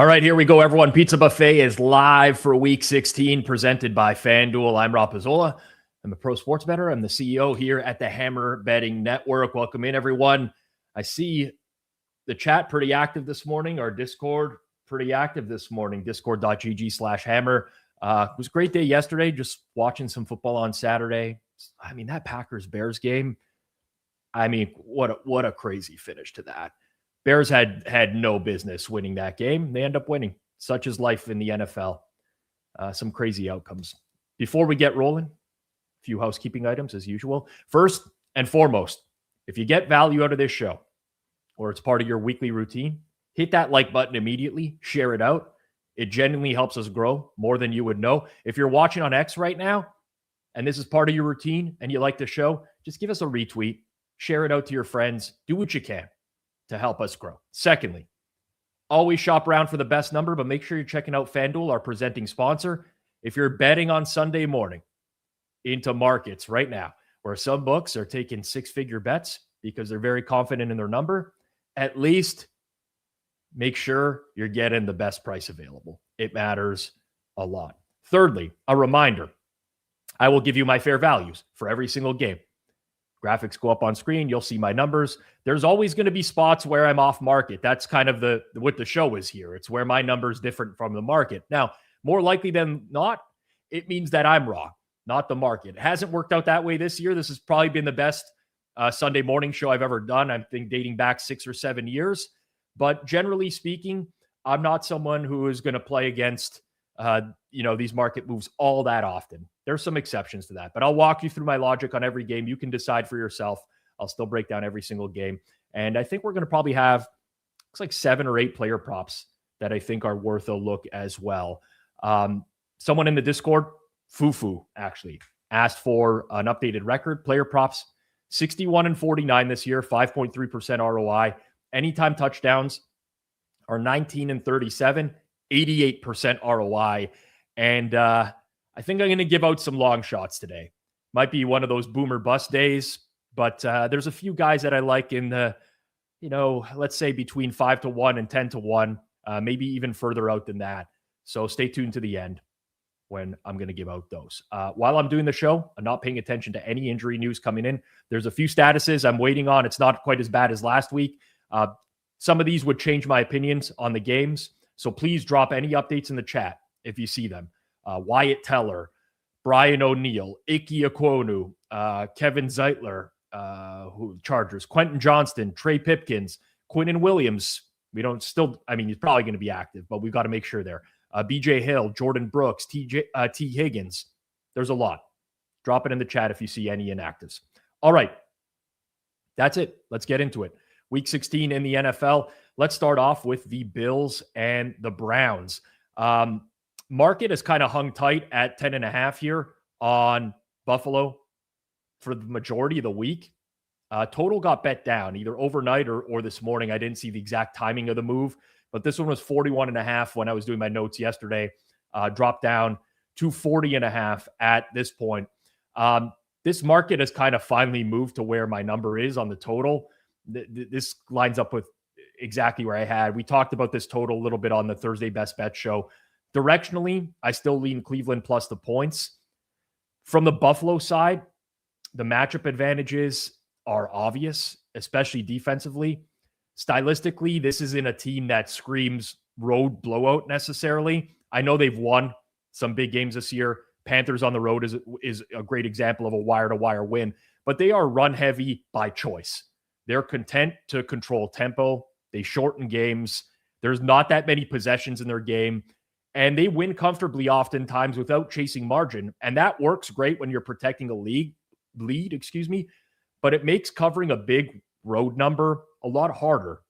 All right, here we go, everyone. Pizza Buffet is live for Week 16, presented by FanDuel. I'm Rob Pizzola. I'm a pro sports bettor. I'm the CEO here at the Hammer Betting Network. Welcome in, everyone. I see the chat pretty active this morning. Our Discord pretty active this morning. Discord.gg/hammer. It was a great day yesterday, just watching some football on Saturday. I mean, that Packers-Bears game, I mean, what a crazy finish to that. Bears had no business winning that game. They end up winning. Such is life in the NFL. Some crazy outcomes. Before we get rolling, a few housekeeping items as usual. First and foremost, if you get value out of this show or it's part of your weekly routine, hit that like button immediately. Share it out. It genuinely helps us grow more than you would know. If you're watching on X right now and this is part of your routine and you like the show, just give us a retweet. Share it out to your friends. Do what you can to help us grow. Secondly, always shop around for the best number, but make sure you're checking out FanDuel, our presenting sponsor. If you're betting on Sunday morning into markets right now, where some books are taking six-figure bets because they're very confident in their number, at least make sure you're getting the best price available. It matters a lot. Thirdly, a reminder, I will give you my fair values for every single game. Graphics go up on screen. You'll see my numbers. There's always going to be spots where I'm off market. That's kind of what the show is here. It's where my number is different from the market. Now, more likely than not, it means that I'm wrong, not the market. It hasn't worked out that way this year. This has probably been the best Sunday morning show I've ever done. I think dating back 6 or 7 years. But generally speaking, I'm not someone who is going to play against these market moves all that often. There's some exceptions to that, but I'll walk you through my logic on every game. You can decide for yourself. I'll still break down every single game. And I think we're going to probably have, looks like 7 or 8 player props that I think are worth a look as well. Someone in the Discord, Fufu, actually asked for an updated record. Player props, 61-49 this year, 5.3% ROI. Anytime touchdowns are 19-37, 88% ROI. And I think I'm going to give out some long shots today. Might be one of those boomer bust days, but there's a few guys that I like in the, let's say between 5-1 and 10-1, maybe even further out than that. So stay tuned to the end when I'm going to give out those. While I'm doing the show, I'm not paying attention to any injury news coming in. There's a few statuses I'm waiting on. It's not quite as bad as last week. Some of these would change my opinions on the games. So please drop any updates in the chat if you see them. Wyatt Teller, Brian O'Neill, Ike Ekwonu, Kevin Zeitler, Chargers, Quentin Johnston, Trey Pipkins, Quinnen Williams. He's probably going to be active, but we've got to make sure there. BJ Hill, Jordan Brooks, T. Higgins. There's a lot. Drop it in the chat if you see any inactives. All right. That's it. Let's get into it. Week 16 in the NFL. Let's start off with the Bills and the Browns. Market has kind of hung tight at 10.5 here on Buffalo for the majority of the week. Total got bet down either overnight or this morning. I didn't see the exact timing of the move, but this one was 41.5 when I was doing my notes yesterday. Dropped down to 40.5 at this point. This market has kind of finally moved to where my number is on the total. This lines up with exactly where I had. We talked about this total a little bit on the Thursday Best Bet show. Directionally, I still lean Cleveland plus the points. From the Buffalo side, the matchup advantages are obvious, especially defensively. Stylistically, this isn't a team that screams road blowout necessarily. I know they've won some big games this year. Panthers on the road is a great example of a wire-to-wire win, but they are run-heavy by choice. They're content to control tempo. They shorten games. There's not that many possessions in their game. And they win comfortably oftentimes without chasing margin. And that works great when you're protecting a lead, but it makes covering a big road number a lot harder,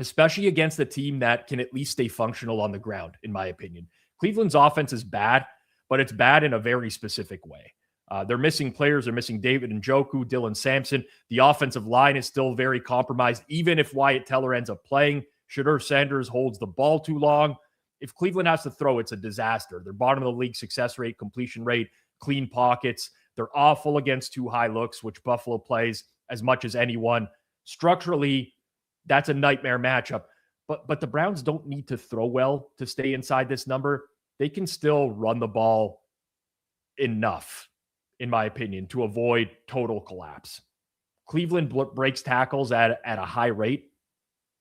especially against a team that can at least stay functional on the ground, in my opinion. Cleveland's offense is bad, but it's bad in a very specific way. They're missing players. They're missing David Njoku, Dylan Sampson. The offensive line is still very compromised, even if Wyatt Teller ends up playing. Shedeur Sanders holds the ball too long. If Cleveland has to throw, it's a disaster. They're bottom of the league success rate, completion rate, clean pockets. They're awful against too high looks, which Buffalo plays as much as anyone. Structurally, that's a nightmare matchup. But the Browns don't need to throw well to stay inside this number. They can still run the ball enough, in my opinion, to avoid total collapse. Cleveland breaks tackles at a high rate.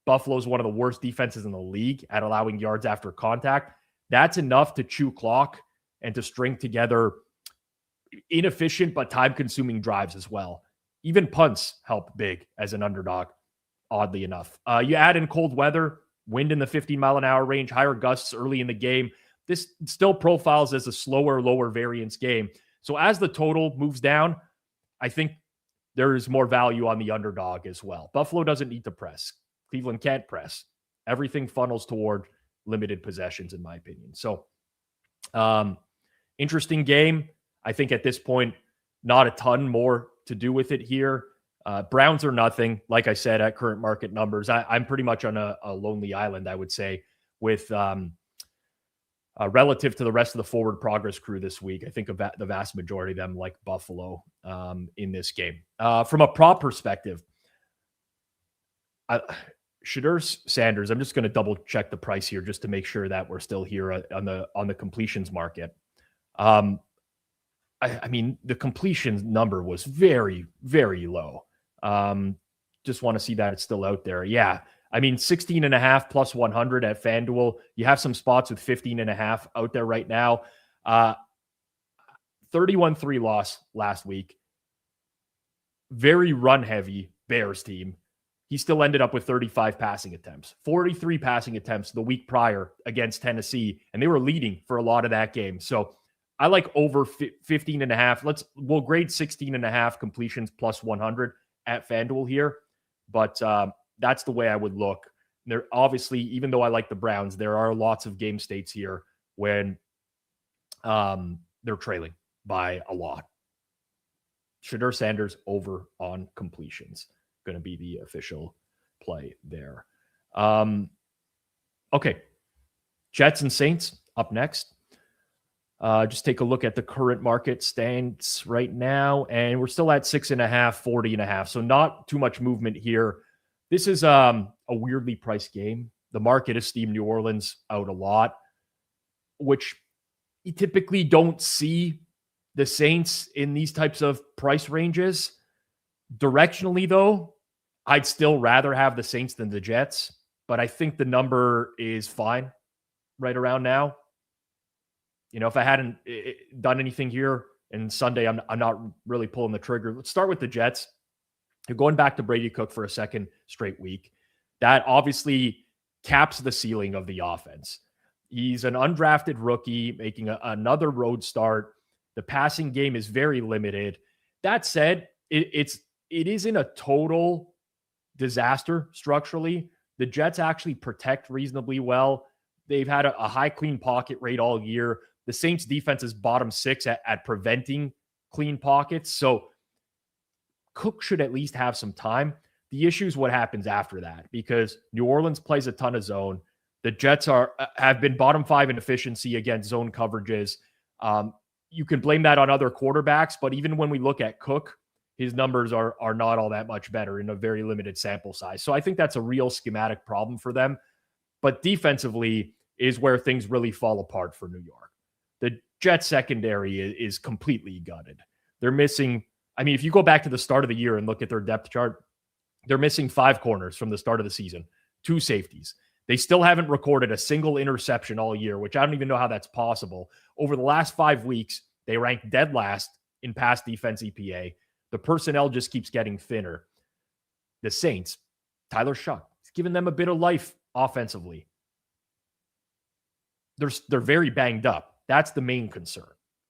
Buffalo's one of the worst defenses in the league at allowing yards after contact. That's enough to chew clock and to string together inefficient but time-consuming drives as well. Even punts help big as an underdog, oddly enough. You add in cold weather, wind in the 15-mile-an-hour range, higher gusts early in the game. This still profiles as a slower, lower variance game. So as the total moves down, I think there is more value on the underdog as well. Buffalo doesn't need to press. Cleveland can't press. Everything funnels toward limited possessions, in my opinion. So, interesting game. I think at this point, not a ton more to do with it here. Browns are nothing, like I said, at current market numbers. I'm pretty much on a lonely island, I would say, with relative to the rest of the forward progress crew this week. I think the vast majority of them like Buffalo in this game. From a prop perspective, Shedeur Sanders, I'm just going to double check the price here just to make sure that we're still here on the completions market. I mean, the completions number was very, very low. Just want to see that it's still out there. Yeah. I mean, 16.5 plus 100 at FanDuel. You have some spots with 15.5 out there right now. 31-3 loss last week. Very run heavy Bears team. He still ended up with 35 passing attempts, 43 passing attempts the week prior against Tennessee, and they were leading for a lot of that game. So I like over 15.5. We'll grade 16.5 completions plus 100 at FanDuel here, but that's the way I would look. There obviously, even though I like the Browns, there are lots of game states here when they're trailing by a lot. Shedeur Sanders over on completions. Going to be the official play there. Okay. Jets and Saints up next. Just take a look at the current market stands right now, and we're still at 6.5, 40.5. So not too much movement here. This is a weirdly priced game. The market has steamed New Orleans out a lot, which you typically don't see the Saints in these types of price ranges. Directionally, though, I'd still rather have the Saints than the Jets, but I think the number is fine right around now. You know, if I hadn't done anything here and Sunday, I'm not really pulling the trigger. Let's start with the Jets. You're going back to Brady Cook for a second straight week. That obviously caps the ceiling of the offense. He's an undrafted rookie making another road start. The passing game is very limited. That said, it isn't a total disaster structurally. The Jets actually protect reasonably well. They've had a high clean pocket rate all year. The Saints defense is bottom 6 at preventing clean pockets. So Cook should at least have some time. The issue is what happens after that, because New Orleans plays a ton of zone. The Jets have been bottom 5 in efficiency against zone coverages. You can blame that on other quarterbacks, but even when we look at Cook, his numbers are not all that much better in a very limited sample size. So I think that's a real schematic problem for them. But defensively is where things really fall apart for New York. The Jets secondary is completely gutted. They're missing, I mean, if you go back to the start of the year and look at their depth chart, they're missing 5 corners from the start of the season, 2 safeties. They still haven't recorded a single interception all year, which I don't even know how that's possible. Over the last 5 weeks, they ranked dead last in pass defense EPA. The personnel just keeps getting thinner. The Saints, Tyler Shuck, he's given them a bit of life offensively. They're very banged up. That's the main concern.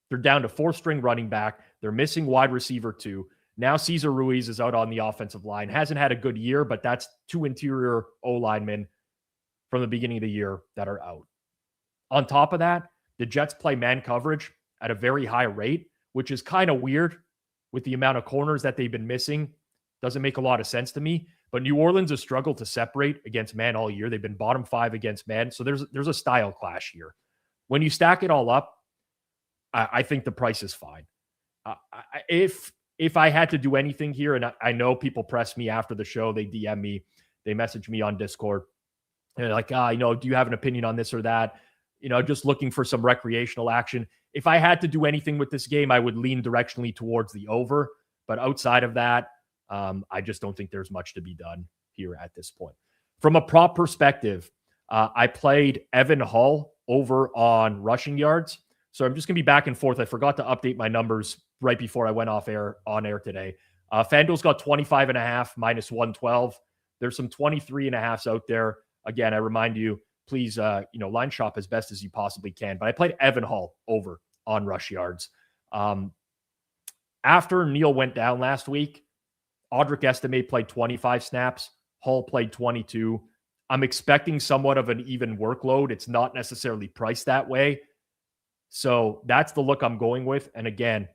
They're down to 4-string running back. They're missing wide receiver 2. Now Cesar Ruiz is out on the offensive line. Hasn't had a good year, but that's 2 interior O-linemen from the beginning of the year that are out. On top of that, the Jets play man coverage at a very high rate, which is kind of weird with the amount of corners that they've been missing. Doesn't make a lot of sense to me. But New Orleans has struggled to separate against man all year. They've been bottom 5 against man. So there's a style clash here. When you stack it all up, I think the price is fine. If I had to do anything here, and I know people press me after the show, they DM me, they message me on Discord. And like, do you have an opinion on this or that? Just looking for some recreational action. If I had to do anything with this game, I would lean directionally towards the over. But outside of that, I just don't think there's much to be done here at this point. From a prop perspective, I played Evan Hull over on rushing yards. So I'm just going to be back and forth. I forgot to update my numbers right before I went on air today. FanDuel's got 25.5 minus 112. There's some 23.5s out there. Again, I remind you, please, line shop as best as you possibly can. But I played Evan Hull over on rush yards. After Neal went down last week, Audric Estime played 25 snaps. Hull played 22. I'm expecting somewhat of an even workload. It's not necessarily priced that way. So that's the look I'm going with. And again,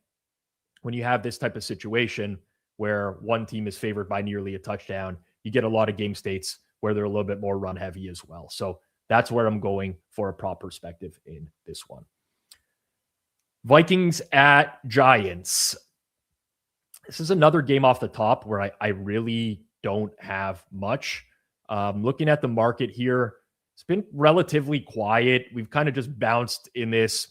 when you have this type of situation where one team is favored by nearly a touchdown, you get a lot of game states where they're a little bit more run heavy as well. So that's where I'm going for a prop perspective in this one. Vikings at Giants. This is another game off the top where I really don't have much. Looking at the market here, it's been relatively quiet. We've kind of just bounced in this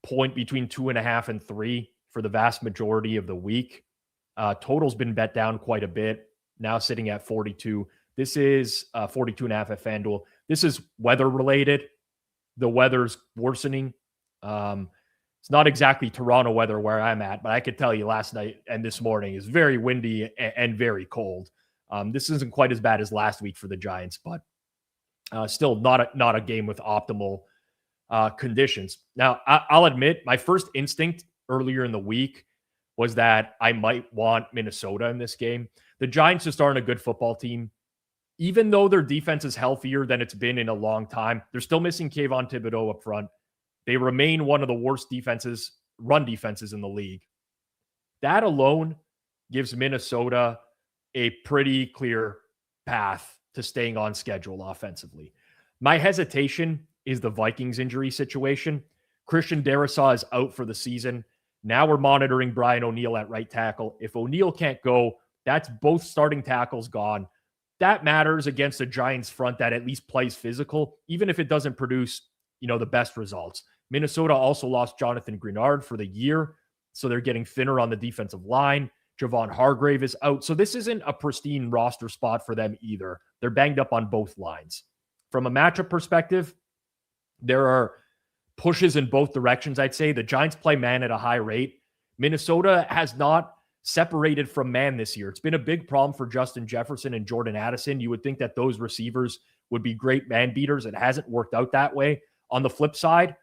point between 2.5 and 3 for the vast majority of the week. Total's been bet down quite a bit, now sitting at 42. This is 42.5 at FanDuel. This is weather related. The weather's worsening. It's not exactly Toronto weather where I'm at, but I could tell you last night and this morning is very windy and very cold. This isn't quite as bad as last week for the Giants, but still not a game with optimal conditions. Now, I'll admit my first instinct earlier in the week was that I might want Minnesota in this game. The Giants just aren't a good football team. Even though their defense is healthier than it's been in a long time, they're still missing Kayvon Thibodeau up front. They remain one of the worst run defenses in the league. That alone gives Minnesota a pretty clear path to staying on schedule offensively. My hesitation is the Vikings injury situation. Christian Darrisaw is out for the season. Now we're monitoring Brian O'Neill at right tackle. If O'Neill can't go, that's both starting tackles gone. That matters against a Giants front that at least plays physical, even if it doesn't produce, the best results. Minnesota also lost Jonathan Greenard for the year, so they're getting thinner on the defensive line. Javon Hargrave is out. So this isn't a pristine roster spot for them either. They're banged up on both lines. From a matchup perspective, there are pushes in both directions, I'd say. The Giants play man at a high rate. Minnesota has not separated from man this year. It's been a big problem for Justin Jefferson and Jordan Addison. You would think that those receivers would be great man beaters. It hasn't worked out that way. On the flip side,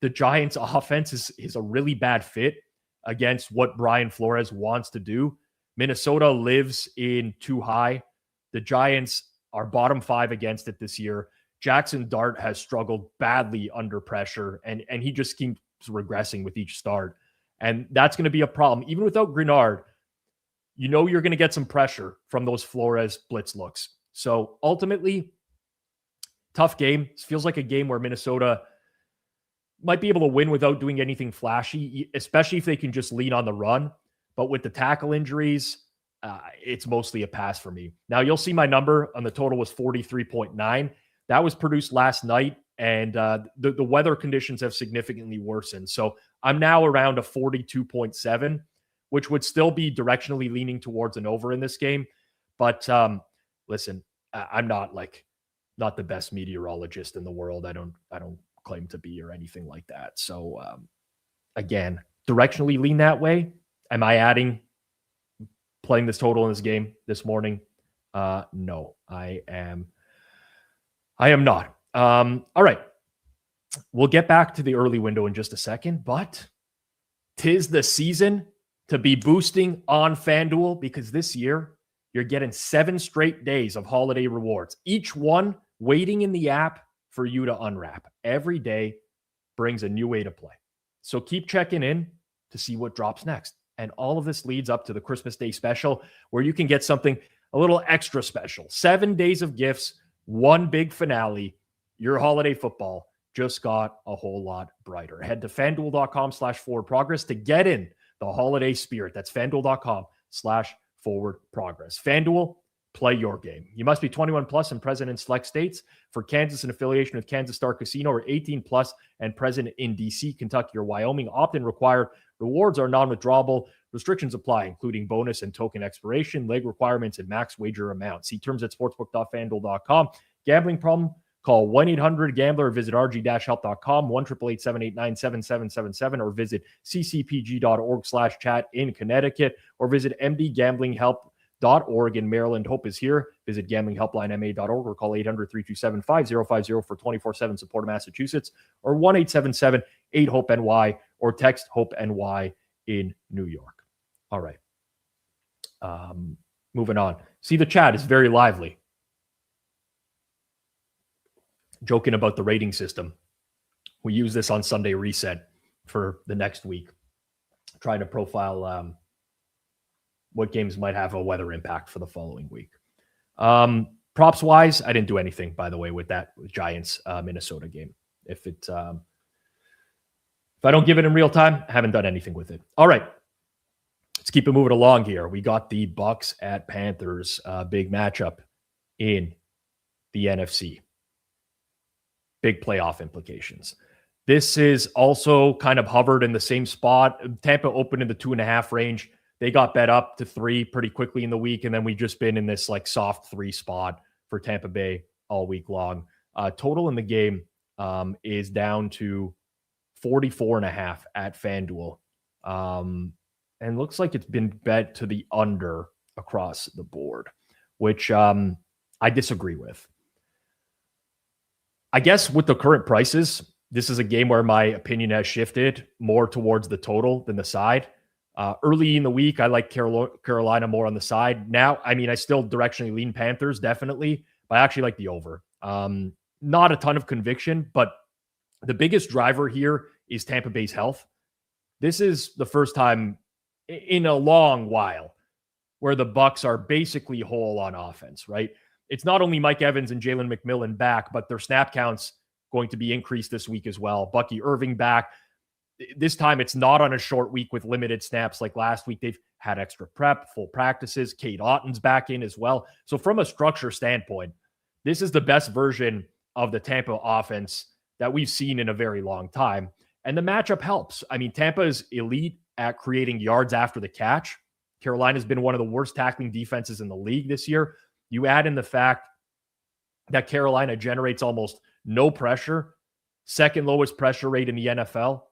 the Giants' offense is a really bad fit against what Brian Flores wants to do. Minnesota lives in too high. The Giants are bottom 5 against it this year. Jackson Dart has struggled badly under pressure, and he just keeps regressing with each start. And that's going to be a problem. Even without Greenard, you're going to get some pressure from those Flores blitz looks. So ultimately, tough game. It feels like a game where Minnesota might be able to win without doing anything flashy, especially if they can just lean on the run. But with the tackle injuries, it's mostly a pass for me. Now, you'll see my number on the total was 43.9. That was produced last night, and the weather conditions have significantly worsened. So I'm now around a 42.7, which would still be directionally leaning towards an over in this game. But listen, I'm not the best meteorologist in the world. I don't claim to be or anything like that. So again, directionally lean that way. Am I playing this total in this game this morning? No, I am not. All right. We'll get back to the early window in just a second, but 'tis the season to be boosting on FanDuel because this year you're getting 7 straight days of holiday rewards, each one waiting in the app for you to unwrap. Every day brings a new way to play. So keep checking in to see what drops next. And all of this leads up to the Christmas Day special where you can get something a little extra special. 7 days of gifts, one big finale. Your holiday football just got a whole lot brighter. Head to FanDuel.com/forwardprogress to get in the holiday spirit. That's FanDuel.com/forwardprogress. FanDuel, Play your game. You must be 21 plus and present in select states. For Kansas, an affiliation with Kansas Star Casino, or 18 plus and present in DC, Kentucky, or Wyoming. Opt-in required. Rewards are non-withdrawable. Restrictions apply, including bonus and token expiration, leg requirements, and max wager amount. See terms at sportsbook.fanduel.com. Gambling problem? Call 1-800-GAMBLER or visit rg-help.com, 1-888-789-7777, or visit ccpg.org/chat in Connecticut, or visit mdgamblinghelp.org in Maryland. Hope is here. Visit gamblinghelplinema.org or call 800-327-5050 for 24/7 support in Massachusetts, or 1-877-8-HOPE-NY, or text HOPE-NY in New York. All right. Moving on. See, the chat is very lively. Joking about the rating system. We use this on Sunday Reset for the next week, trying to profile what games might have a weather impact for the following week. Props wise, I didn't do anything, by the way, with that Giants Minnesota game. If I don't give it in real time, I haven't done anything with it. All right, let's keep it moving along here. We got the Bucs at Panthers, big matchup in the NFC. Big playoff implications. This is also kind of hovered in the same spot. Tampa opened in the 2.5 range. They got bet up to 3 pretty quickly in the week, and then we've just been in this like soft 3 spot for Tampa Bay all week long. Total in the game is down to 44.5 at FanDuel. And looks like it's been bet to the under across the board, which I disagree with. I guess with the current prices, this is a game where my opinion has shifted more towards the total than the side. Early in the week, I like Carolina more on the side. Now, I mean, I still directionally lean Panthers, definitely, but I actually like the over. Not a ton of conviction, but the biggest driver here is Tampa Bay's health. This is the first time in a long while where the Bucs are basically whole on offense, right? It's not only Mike Evans and Jalen McMillan back, but their snap counts going to be increased this week as well. Bucky Irving back. This time it's not on a short week with limited snaps like last week. They've had extra prep, full practices. Cade Otton's back in as well. So from a structure standpoint, this is the best version of the Tampa offense that we've seen in a very long time. And the matchup helps. I mean, Tampa is elite at creating yards after the catch. Carolina's been one of the worst tackling defenses in the league this year. You add in the fact that Carolina generates almost no pressure, second lowest pressure rate in the NFL,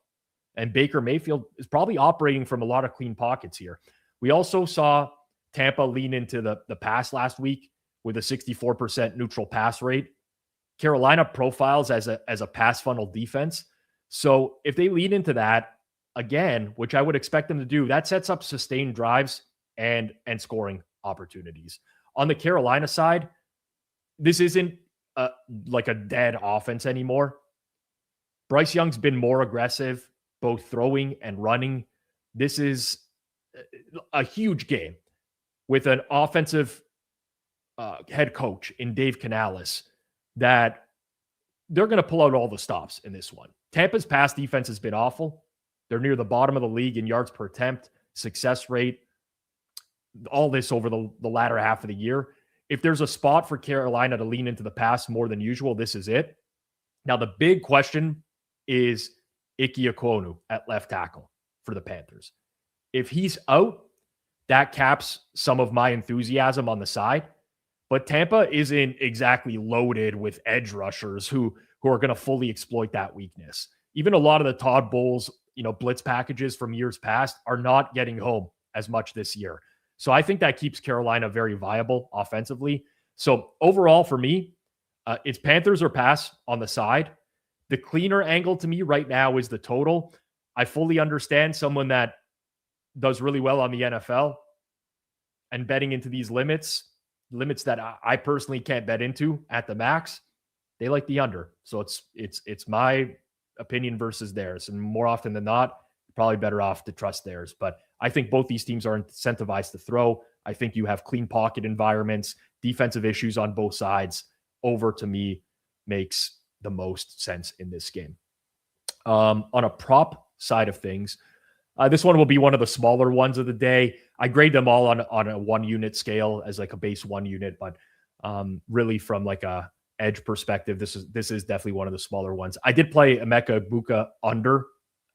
and Baker Mayfield is probably operating from a lot of clean pockets here. We also saw Tampa lean into the pass last week with a 64% neutral pass rate. Carolina profiles as a pass funnel defense. So if they lean into that again, which I would expect them to do, that sets up sustained drives and scoring opportunities. On the Carolina side, this isn't like a dead offense anymore. Bryce Young's been more aggressive, both throwing and running. This is a huge game with an offensive head coach in Dave Canales that they're going to pull out all the stops in this one. Tampa's pass defense has been awful. They're near the bottom of the league in yards per attempt, success rate, all this over the latter half of the year. If there's a spot for Carolina to lean into the pass more than usual, this is it. Now, the big question is Ike Ekwonu at left tackle for the Panthers. If he's out, that caps some of my enthusiasm on the side. But Tampa isn't exactly loaded with edge rushers who are going to fully exploit that weakness. Even a lot of the Todd Bowles, blitz packages from years past are not getting home as much this year. So I think that keeps Carolina very viable offensively. So overall for me, it's Panthers or pass on the side. The cleaner angle to me right now is the total. I fully understand someone that does really well on the NFL and betting into these limits that I personally can't bet into at the max. They like the under. So it's my opinion versus theirs. And more often than not, probably better off to trust theirs. But I think both these teams are incentivized to throw. I think you have clean pocket environments, defensive issues on both sides. Over to me makes the most sense in this game. On a prop side of things, This one will be one of the smaller ones of the day. I grade them all on a 1 unit scale as like a base 1 unit, but really from like a edge perspective, this is definitely one of the smaller ones. I did play Emeka Egbuka under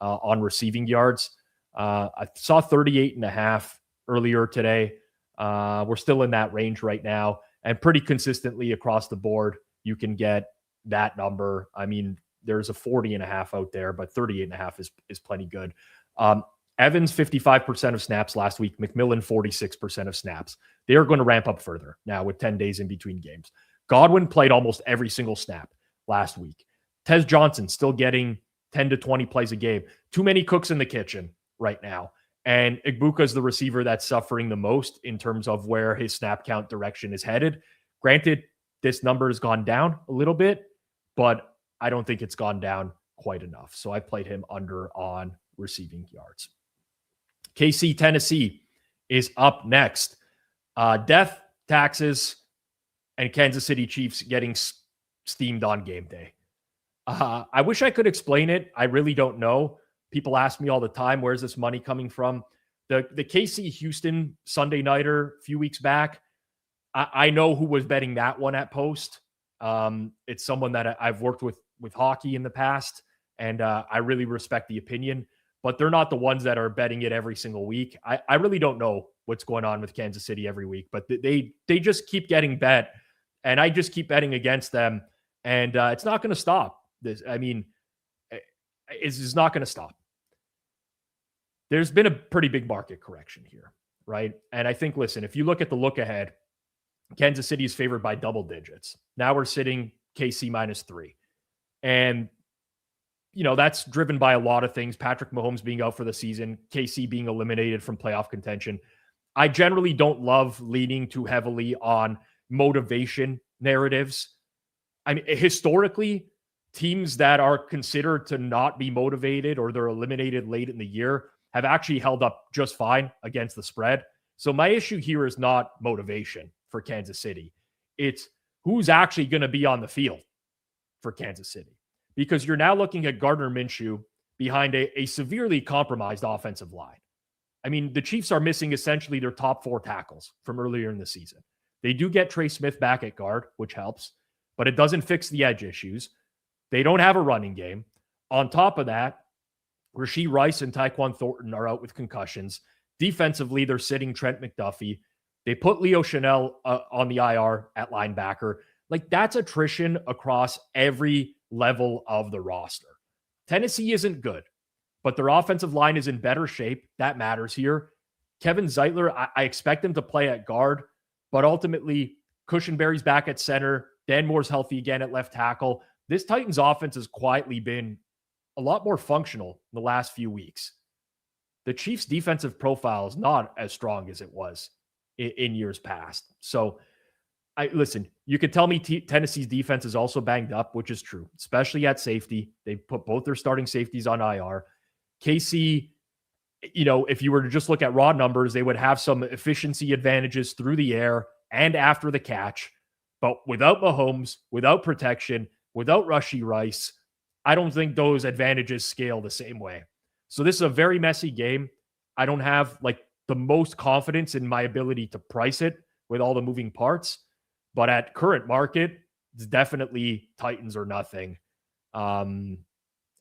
on receiving yards. I saw 38.5 earlier today. We're still in that range right now, and pretty consistently across the board, you can get that number. I mean, there's a 40.5 out there, but 38.5 is plenty good. Evans, 55% of snaps last week. McMillan, 46% of snaps. They are going to ramp up further now with 10 days in between games. Godwin played almost every single snap last week. Tez Johnson still getting 10 to 20 plays a game. Too many cooks in the kitchen right now. And Egbuka is the receiver that's suffering the most in terms of where his snap count direction is headed. Granted, this number has gone down a little bit, but I don't think it's gone down quite enough. So I played him under on receiving yards. KC, Tennessee is up next. Death, taxes, and Kansas City Chiefs getting steamed on game day. I wish I could explain it. I really don't know. People ask me all the time, where's this money coming from? The KC Houston Sunday nighter a few weeks back, I know who was betting that one at post. It's someone that I've worked with hockey in the past, and I really respect the opinion, but they're not the ones that are betting it every single week. I really don't know what's going on with Kansas City every week, but they just keep getting bet, and I just keep betting against them, and it's not going to stop. It's not going to stop. There's been a pretty big market correction here, right? And I think, listen, if you look at the look ahead, Kansas City is favored by double digits. Now we're sitting KC -3. And, that's driven by a lot of things. Patrick Mahomes being out for the season, KC being eliminated from playoff contention. I generally don't love leaning too heavily on motivation narratives. I mean, historically, teams that are considered to not be motivated or they're eliminated late in the year have actually held up just fine against the spread. So my issue here is not motivation for Kansas City. It's who's actually going to be on the field for Kansas City. Because you're now looking at Gardner Minshew behind a severely compromised offensive line. I mean, the Chiefs are missing essentially their top 4 tackles from earlier in the season. They do get Trey Smith back at guard, which helps, but it doesn't fix the edge issues. They don't have a running game. On top of that, Rashee Rice and Tyquan Thornton are out with concussions. Defensively, they're sitting Trent McDuffie. They put Leo Chanel on the IR at linebacker. Like, that's attrition across every level of the roster. Tennessee isn't good, but their offensive line is in better shape. That matters here. Kevin Zeitler, I expect him to play at guard, but ultimately, Cushenberry's back at center. Dan Moore's healthy again at left tackle. This Titans offense has quietly been a lot more functional in the last few weeks. The Chiefs' defensive profile is not as strong as it was in years past. So, listen, you could tell me Tennessee's defense is also banged up, which is true, especially at safety. They put both their starting safeties on IR. KC, if you were to just look at raw numbers, they would have some efficiency advantages through the air and after the catch. But without Mahomes, without protection, without Rashee Rice, I don't think those advantages scale the same way. So this is a very messy game. I don't have the most confidence in my ability to price it with all the moving parts, but at current market, it's definitely Titans or nothing. I'm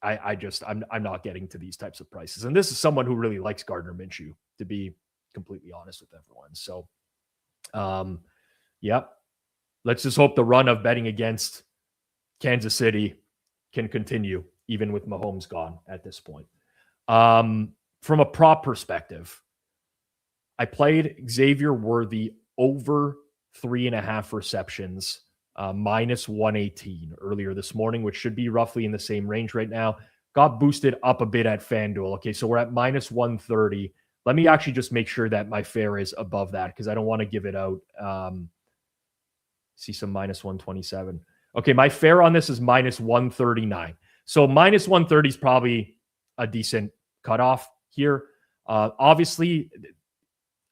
not getting to these types of prices. And this is someone who really likes Gardner Minshew, to be completely honest with everyone. So, yep. Let's just hope the run of betting against Kansas City can continue, even with Mahomes gone at this point. From a prop perspective, I played Xavier Worthy over 3.5 receptions, -118 earlier this morning, which should be roughly in the same range right now. Got boosted up a bit at FanDuel. Okay, so we're at -130. Let me actually just make sure that my fare is above that because I don't want to give it out. See some -127. Okay, my fare on this is -139. So -130 is probably a decent cutoff here. Obviously,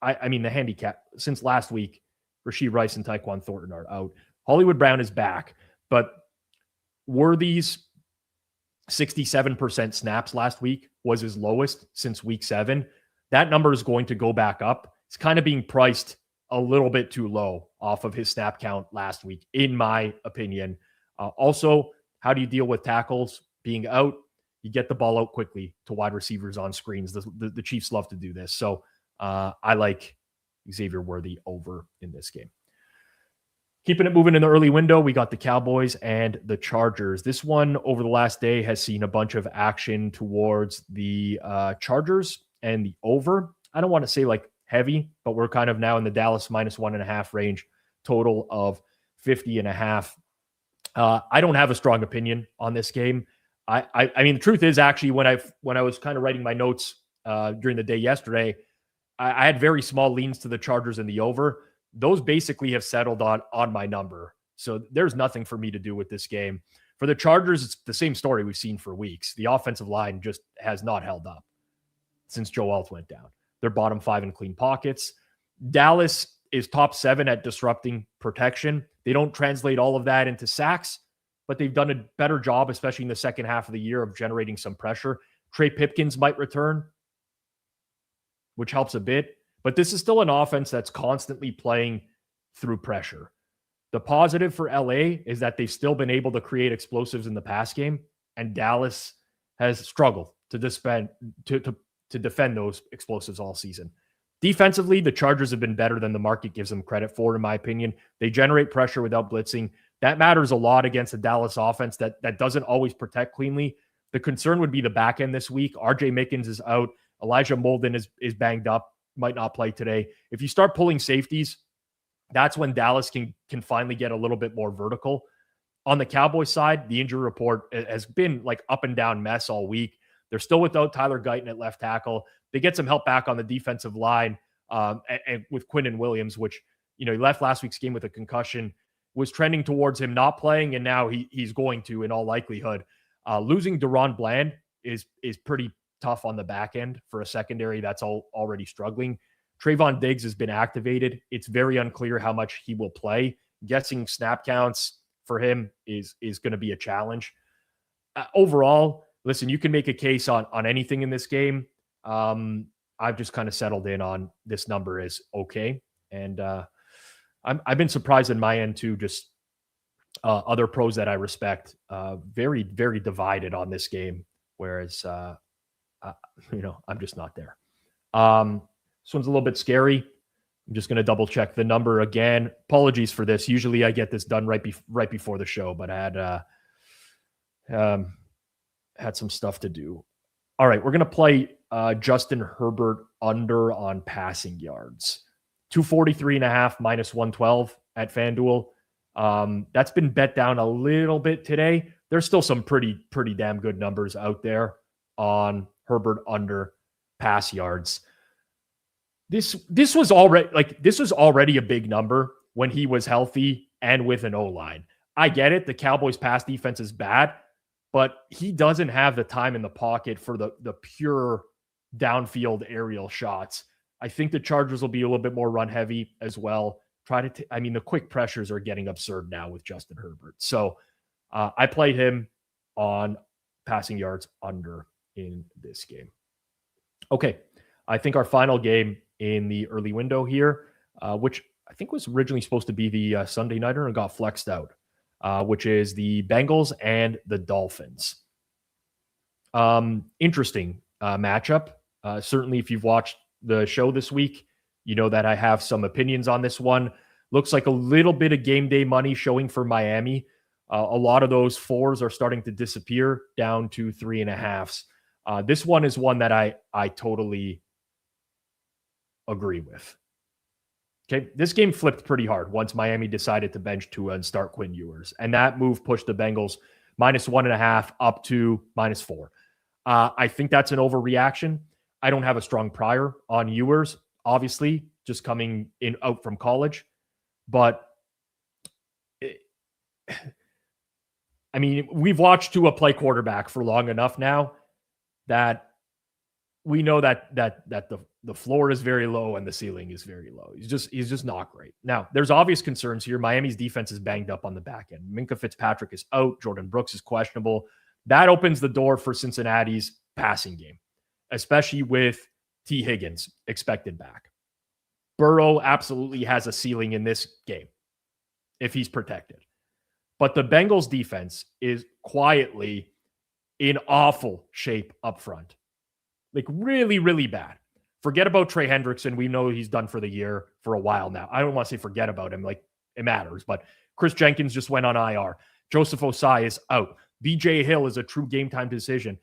I mean, the handicap since last week, Rashee Rice and Tyquan Thornton are out. Hollywood Brown is back, but Worthy's 67% snaps last week was his lowest since week 7. That number is going to go back up. It's kind of being priced a little bit too low off of his snap count last week, in my opinion. Also, how do you deal with tackles being out? You get the ball out quickly to wide receivers on screens. The Chiefs love to do this. So I like Xavier Worthy over in this game. Keeping it moving in the early window, we got the Cowboys and the Chargers. This one over the last day has seen a bunch of action towards the Chargers and the over. I don't want to say like heavy, but we're kind of now in the Dallas -1.5 range, total of 50.5. I don't have a strong opinion on this game. I mean, the truth is actually when I was kind of writing my notes during the day yesterday, I had very small leans to the Chargers and the over. Those basically have settled on my number. So there's nothing for me to do with this game. For the Chargers, it's the same story we've seen for weeks. The offensive line just has not held up since Joe Alt went down. They're bottom 5 in clean pockets. Dallas is top 7 at disrupting protection. They don't translate all of that into sacks, but they've done a better job, especially in the second half of the year, of generating some pressure. Trey Pipkins might return, which helps a bit. But this is still an offense that's constantly playing through pressure. The positive for LA is that they've still been able to create explosives in the pass game, and Dallas has struggled to defend those explosives all season. Defensively, the Chargers have been better than the market gives them credit for, in my opinion. They generate pressure without blitzing. That matters a lot against the Dallas offense that doesn't always protect cleanly. The concern would be the back end this week. RJ Mickens is out. Elijah Molden is banged up, might not play today. If you start pulling safeties, that's when Dallas can finally get a little bit more vertical. On the Cowboys side, the injury report has been like up and down mess all week. They're still without Tyler Guyton at left tackle. They get some help back on the defensive line and with Quinnen Williams, which, he left last week's game with a concussion, was trending towards him not playing, and now he's going to, in all likelihood. Losing Deron Bland is pretty tough on the back end for a secondary that's already struggling. Trayvon Diggs has been activated. It's very unclear how much he will play. Guessing snap counts for him is going to be a challenge. Overall, listen, you can make a case on anything in this game. I've just kind of settled in on this number is okay. And I've been surprised in my end too, just other pros that I respect, very, very divided on this game. Whereas, I'm just not there. This one's a little bit scary. I'm just going to double check the number again. Apologies for this. Usually I get this done right before the show, but I had some stuff to do. All right, we're going to play Justin Herbert under on passing yards. 243.5 -112 at FanDuel. That's been bet down a little bit today. There's still some pretty damn good numbers out there on Herbert under pass yards. This was already a big number when he was healthy and with an O-line. I get it. The Cowboys pass defense is bad, but he doesn't have the time in the pocket for the pure downfield aerial shots. I think the Chargers will be a little bit more run heavy as well. The quick pressures are getting absurd now with Justin Herbert. So I played him on passing yards under in this game. Okay. I think our final game in the early window here, which I think was originally supposed to be the Sunday nighter and got flexed out, which is the Bengals and the Dolphins. Interesting matchup. Certainly if you've watched the show this week, you know that I have some opinions on this one. Looks like a little bit of game day money showing for Miami. A lot of those 4s are starting to disappear down to 3.5s. This one is one that I totally agree with. Okay, this game flipped pretty hard once Miami decided to bench Tua and start Quinn Ewers, and that move pushed the Bengals -1.5 up to -4. I think that's an overreaction. I don't have a strong prior on Ewers, obviously, just coming out from college, but we've watched Tua play quarterback for long enough now that we know that the floor is very low and the ceiling is very low. He's just not great. Now, there's obvious concerns here. Miami's defense is banged up on the back end. Minkah Fitzpatrick is out. Jordan Brooks is questionable. that opens the door for Cincinnati's passing game, especially with T. Higgins expected back. Burrow absolutely has a ceiling in this game if he's protected. But the Bengals defense is quietly in awful shape up front. Like really, really bad. Forget about Trey Hendrickson. We know he's done for the year for a while now. I don't want to say forget about him. Like it matters. But Chris Jenkins just went on IR. Joseph Osai is out. BJ Hill is a true game time decision.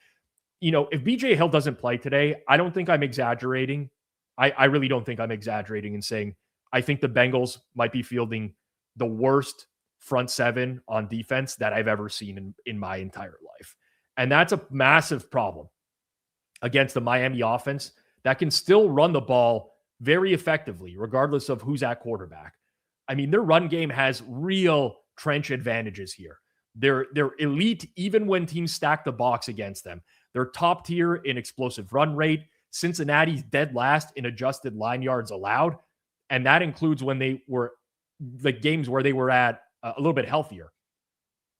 You know, if BJ Hill doesn't play today, I don't think I'm exaggerating. I really don't think I'm exaggerating in saying I think the Bengals might be fielding the worst front seven on defense that I've ever seen in my entire life. And that's a massive problem against the Miami offense that can still run the ball very effectively, regardless of who's at quarterback. I mean, their run game has real trench advantages here. They're elite even when teams stack the box against them. They're top tier in explosive run rate. Cincinnati's dead last in adjusted line yards allowed. And that includes when they were the games where they were at a little bit healthier.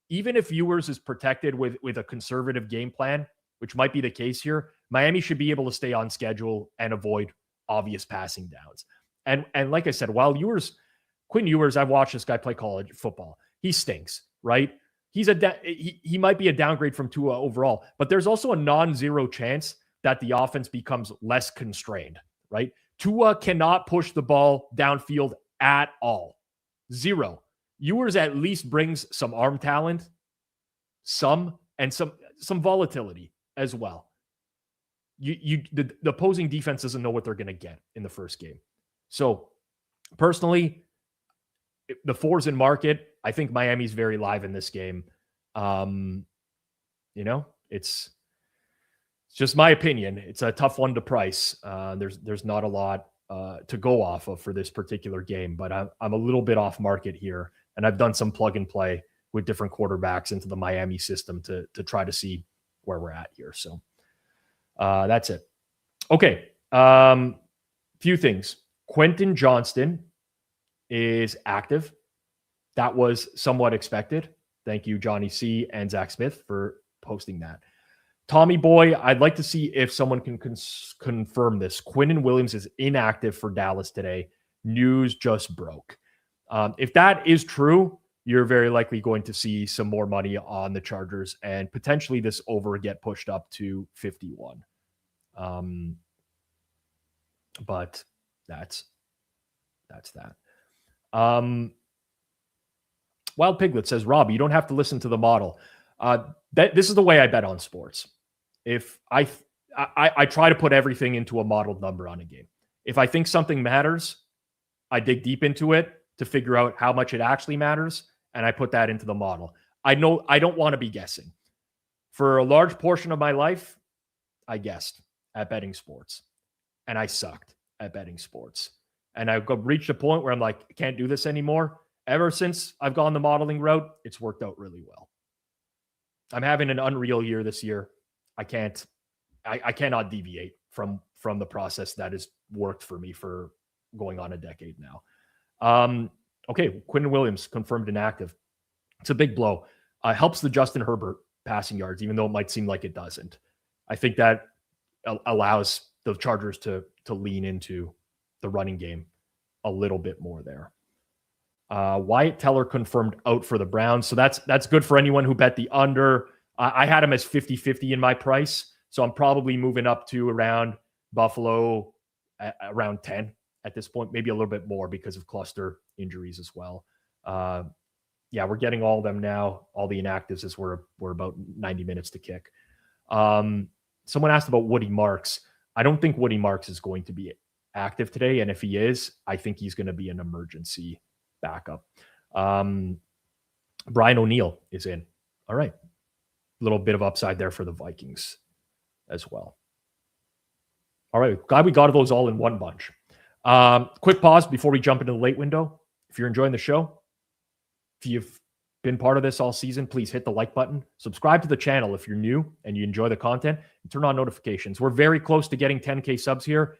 Even if Ewers is protected with a conservative game plan, which might be the case here, Miami should be able to stay on schedule and avoid obvious passing downs. And like I said, while Quinn Ewers, I've watched this guy play college football. He stinks, right? He might be a downgrade from Tua overall, but there's also a non-zero chance that the offense becomes less constrained, right? Tua cannot push the ball downfield at all. Zero. Ewers at least brings some arm talent, some volatility as well. The opposing defense doesn't know what they're going to get in the first game. So personally, the 4's in market. I think Miami's very live in this game. It's just my opinion. It's a tough one to price. There's not a lot to go off of for this particular game, but I'm a little bit off market here. And I've done some plug and play with different quarterbacks into the Miami system to try to see where we're at here. So that's it. Okay. Few things. Quentin Johnston is active. That was somewhat expected. Thank you, Johnny C. and Zach Smith, for posting that. Tommy Boy, I'd like to see if someone can confirm this. Quinnen Williams is inactive for Dallas today. News just broke. If that is true, you're very likely going to see some more money on the Chargers and potentially this over get pushed up to 51. But that's that. Wild Piglet says, Rob, you don't have to listen to the model. This is the way I bet on sports. If I try to put everything into a modeled number on a game. If I think something matters, I dig deep into it to figure out how much it actually matters, and I put that into the model. I know I don't want to be guessing. For a large portion of my life, I guessed at betting sports, and I sucked at betting sports. And I've reached a point where I'm like, I can't do this anymore. Ever since I've gone the modeling route, it's worked out really well. I'm having an unreal year this year. I cannot deviate from the process that has worked for me for going on a decade now. Okay, Quinnen Williams confirmed inactive. It's a big blow. Helps the Justin Herbert passing yards, even though it might seem like it doesn't. I think that allows the Chargers to lean into the running game a little bit more there. Wyatt Teller confirmed out for the Browns. So that's good for anyone who bet the under. I had him as 50-50 in my price. So I'm probably moving up to around Buffalo around 10 at this point, maybe a little bit more because of cluster injuries as well. We're getting all of them now. All the inactives as we're about 90 minutes to kick. Someone asked about Woody Marks. I don't think Woody Marks is going to be active today. And if he is, I think he's going to be an emergency backup. Brian O'Neill is in. All right. A little bit of upside there for the Vikings as well. All right. Glad we got those all in one bunch. Quick pause before we jump into the late window. If you're enjoying the show, if you've been part of this all season, please hit the like button. Subscribe to the channel if you're new and you enjoy the content, and turn on notifications. We're very close to getting 10K subs here.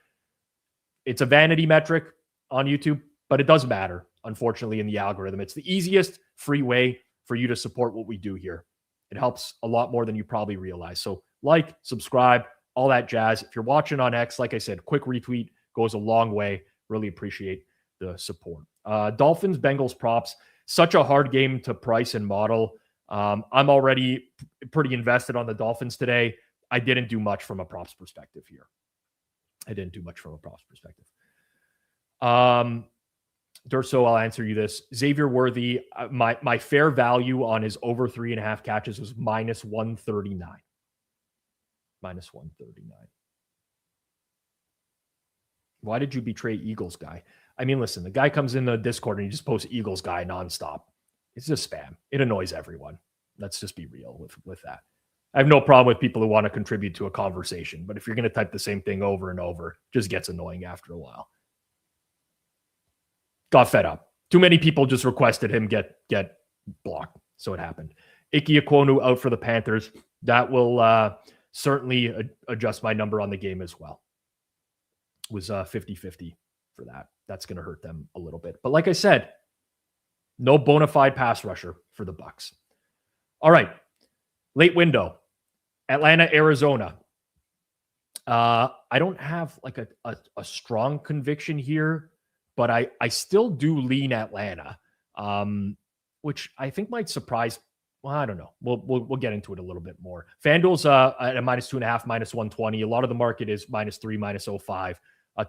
It's a vanity metric on YouTube, but it does matter, unfortunately, in the algorithm. It's the easiest free way for you to support what we do here. It helps a lot more than you probably realize. So like, subscribe, all that jazz. If you're watching on X, like I said, quick retweet goes a long way. Really appreciate the support. Dolphins, Bengals props. Such a hard game to price and model. I'm already pretty invested on the Dolphins today. I didn't do much from a props perspective here. Durso, I'll answer you this. Xavier Worthy, my fair value on his over 3.5 catches was minus 139. Minus 139. Why did you betray Eagles guy? I mean, listen, the guy comes in the Discord and he just posts Eagles guy nonstop. It's just spam. It annoys everyone. Let's just be real with that. I have no problem with people who want to contribute to a conversation, but if you're going to type the same thing over and over, it just gets annoying after a while. Got fed up. Too many people just requested him get blocked, so it happened. Ike Ekwonu out for the Panthers. That will certainly adjust my number on the game as well. It was 50-50 for that. That's going to hurt them a little bit. But like I said, no bona fide pass rusher for the Bucs. All right. Late window. Atlanta, Arizona. I don't have like a strong conviction here, but I still do lean Atlanta, which I think might surprise. Well, I don't know. We'll get into it a little bit more. FanDuel's at a minus 2.5, minus 120. A lot of the market is minus 3, minus 0.5.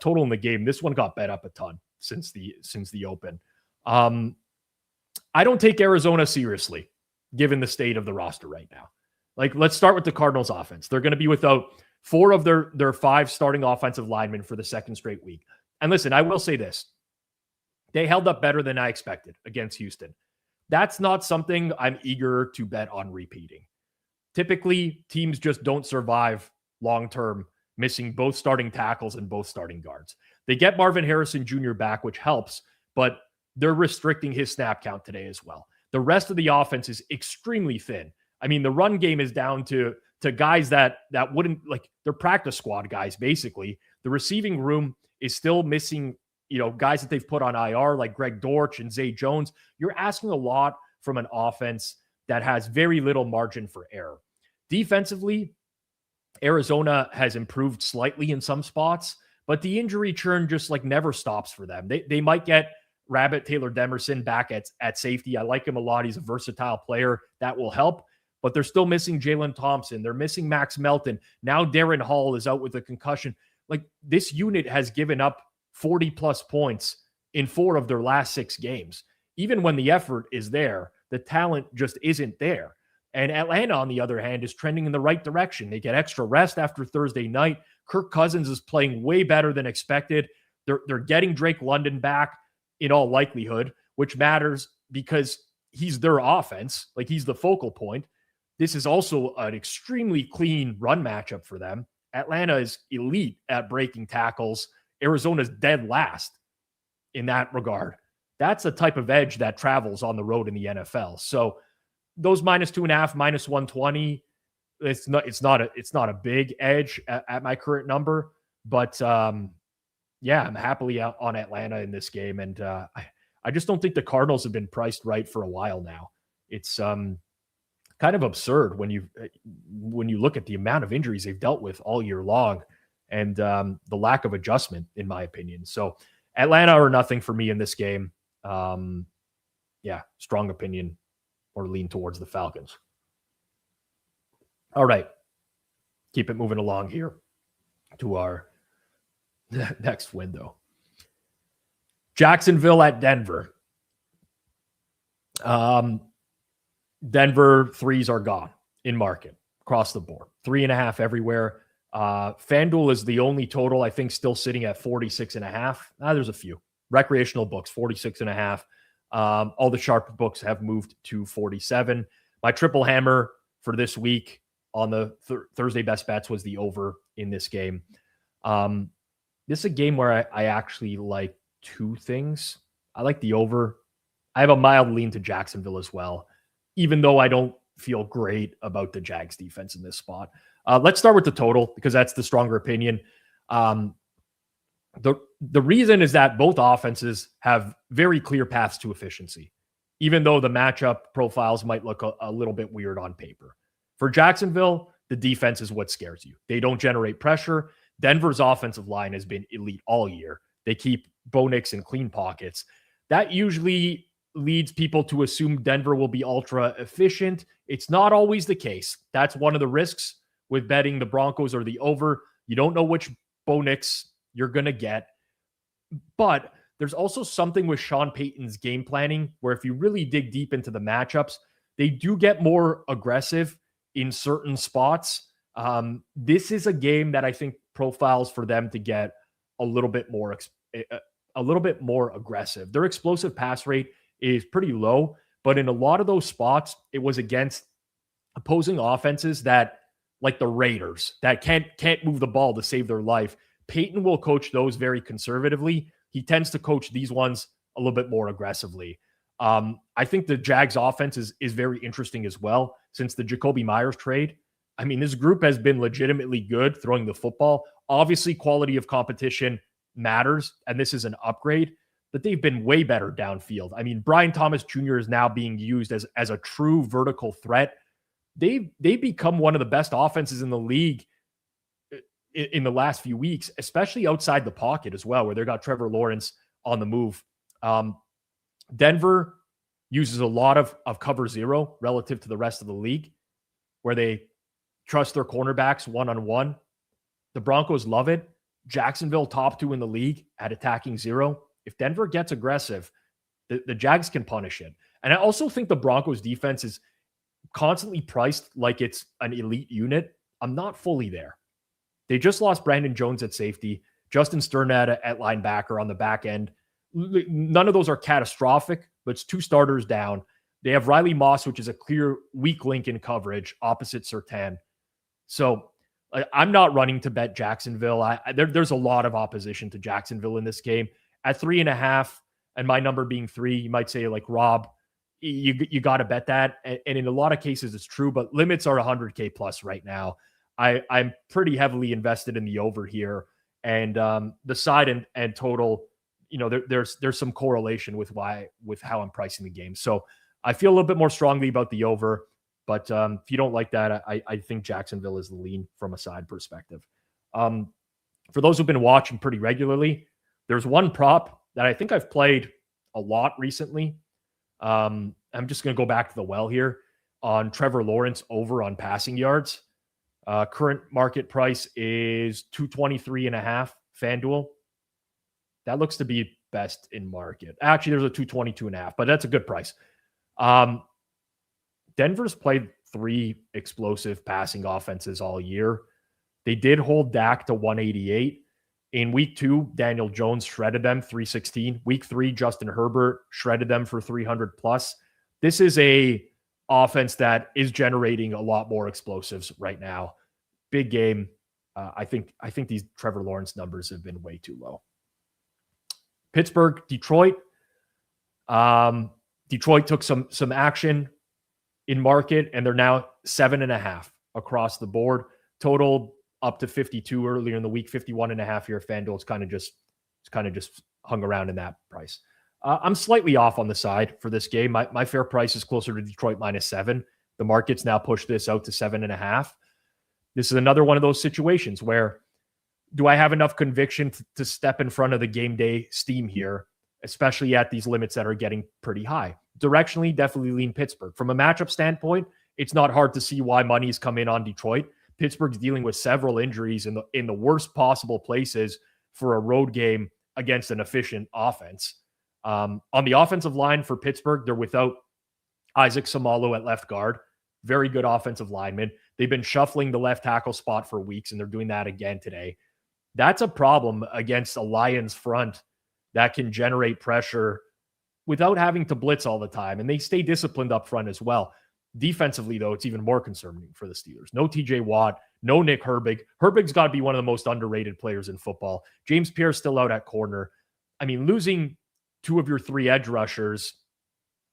Total in the game. This one got bet up a ton since the open. I don't take Arizona seriously, given the state of the roster right now. Like, let's start with the Cardinals offense. They're going to be without 4 of their 5 starting offensive linemen for the second straight week. And listen, I will say this. They held up better than I expected against Houston. That's not something I'm eager to bet on repeating. Typically, teams just don't survive long-term, missing both starting tackles and both starting guards. They get Marvin Harrison Jr. back, which helps, but they're restricting his snap count today as well. The rest of the offense is extremely thin. I mean, the run game is down to guys that wouldn't, like, they're practice squad guys, basically. The receiving room is still missing, guys that they've put on IR, like Greg Dortch and Zay Jones. You're asking a lot from an offense that has very little margin for error. Defensively, Arizona has improved slightly in some spots, but the injury churn just never stops for them. They might get Rabbit Taylor Demerson back at safety. I like him a lot. He's a versatile player. That will help. But they're still missing Jalen Thompson. They're missing Max Melton. Now Darren Hall is out with a concussion. Like, this unit has given up 40-plus points in 4 of their last 6 games. Even when the effort is there, the talent just isn't there. And Atlanta, on the other hand, is trending in the right direction. They get extra rest after Thursday night. Kirk Cousins is playing way better than expected. They're getting Drake London back in all likelihood, which matters because he's their offense. Like, he's the focal point. This is also an extremely clean run matchup for them. Atlanta is elite at breaking tackles. Arizona's dead last in that regard. That's a type of edge that travels on the road in the NFL. So those minus 2.5, minus 120, it's not a big edge at my current number, but yeah, I'm happily out on Atlanta in this game. And I just don't think the Cardinals have been priced right for a while now. It's kind of absurd when you look at the amount of injuries they've dealt with all year long and the lack of adjustment, in my opinion. So Atlanta or nothing for me in this game. Yeah, strong opinion or lean towards the Falcons. All right. Keep it moving along here to our next window. Jacksonville at Denver. Denver 3s are gone in market across the board. 3.5 everywhere. FanDuel is the only total, I think, still sitting at 46.5. There's a few. Recreational books, 46.5. All the sharp books have moved to 47. My triple hammer for this week on the Thursday best bets was the over in this game. This is a game where I actually like 2 things. I like the over. I have a mild lean to Jacksonville as well, even though I don't feel great about the Jags defense in this spot. Let's start with the total because that's the stronger opinion. The reason is that both offenses have very clear paths to efficiency. even though the matchup profiles might look a little bit weird on paper. For Jacksonville, the defense is what scares you. They don't generate pressure. Denver's offensive line has been elite all year. They keep Bo Nix in clean pockets. That usually leads people to assume Denver will be ultra efficient. It's not always the case. That's one of the risks with betting the Broncos or the over. You don't know which Bo Nix you're going to get. But there's also something with Sean Payton's game planning where if you really dig deep into the matchups, they do get more aggressive in certain spots. This is a game that I think profiles for them to get a little bit more aggressive. Their explosive pass rate is pretty low, but in a lot of those spots, it was against opposing offenses that, like the Raiders, that can't move the ball to save their life. Peyton will coach those very conservatively. He tends to coach these ones a little bit more aggressively. I think the Jags offense is very interesting as well since the Jacoby Myers trade. I mean, this group has been legitimately good throwing the football. Obviously, quality of competition matters, and this is an upgrade, but they've been way better downfield. I mean, Brian Thomas Jr. is now being used as a true vertical threat. They've become one of the best offenses in the league in the last few weeks, especially outside the pocket as well, where they got Trevor Lawrence on the move. Denver uses a lot of cover zero relative to the rest of the league, where they trust their cornerbacks one-on-one. The Broncos love it. Jacksonville, top 2 in the league at attacking zero. If Denver gets aggressive, the Jags can punish it. And I also think the Broncos defense is constantly priced like it's an elite unit. I'm not fully there. They just lost Brandon Jones at safety, Justin Stern at linebacker on the back end. None of those are catastrophic, but it's 2 starters down. They have Riley Moss, which is a clear weak link in coverage opposite Surtain. So I'm not running to bet Jacksonville. There's a lot of opposition to Jacksonville in this game. At 3.5, and my number being 3, you might say, like, Rob, you got to bet that. And in a lot of cases, it's true, but limits are 100K plus right now. I'm pretty heavily invested in the over here. And the side and total, there's some correlation with how I'm pricing the game. So I feel a little bit more strongly about the over. But if you don't like that, I think Jacksonville is the lean from a side perspective. For those who've been watching pretty regularly, there's one prop that I think I've played a lot recently. I'm just going to go back to the well here on Trevor Lawrence over on passing yards. Current market price is 223.5 FanDuel. That looks to be best in market. Actually, there's a 222.5, but that's a good price. Denver's played 3 explosive passing offenses all year. They did hold Dak to 188. In week 2, Daniel Jones shredded them 316. Week 3, Justin Herbert shredded them for 300 plus. This is a offense that is generating a lot more explosives right now. Big game. I think these Trevor Lawrence numbers have been way too low. Pittsburgh, Detroit. Detroit took some action in market, and they're now 7.5 across the board. Total up to 52 earlier in the week, 51.5 here at FanDuel. It's kind of just hung around in that price. I'm slightly off on the side for this game. My fair price is closer to Detroit -7. The market's now pushed this out to 7.5. This is another one of those situations where, do I have enough conviction to step in front of the game day steam here, especially at these limits that are getting pretty high? Directionally, definitely lean Pittsburgh. From a matchup standpoint, it's not hard to see why money's come in on Detroit. Pittsburgh's dealing with several injuries in the worst possible places for a road game against an efficient offense. On the offensive line for Pittsburgh, they're without Isaac Samalo at left guard. Very good offensive lineman. They've been shuffling the left tackle spot for weeks, and they're doing that again today. That's a problem against a Lions front that can generate pressure without having to blitz all the time. And they stay disciplined up front as well. Defensively, though, it's even more concerning for the Steelers. No TJ Watt, no Nick Herbig. Herbig's got to be one of the most underrated players in football. James Pierce still out at corner. I mean, losing 2 of your 3 edge rushers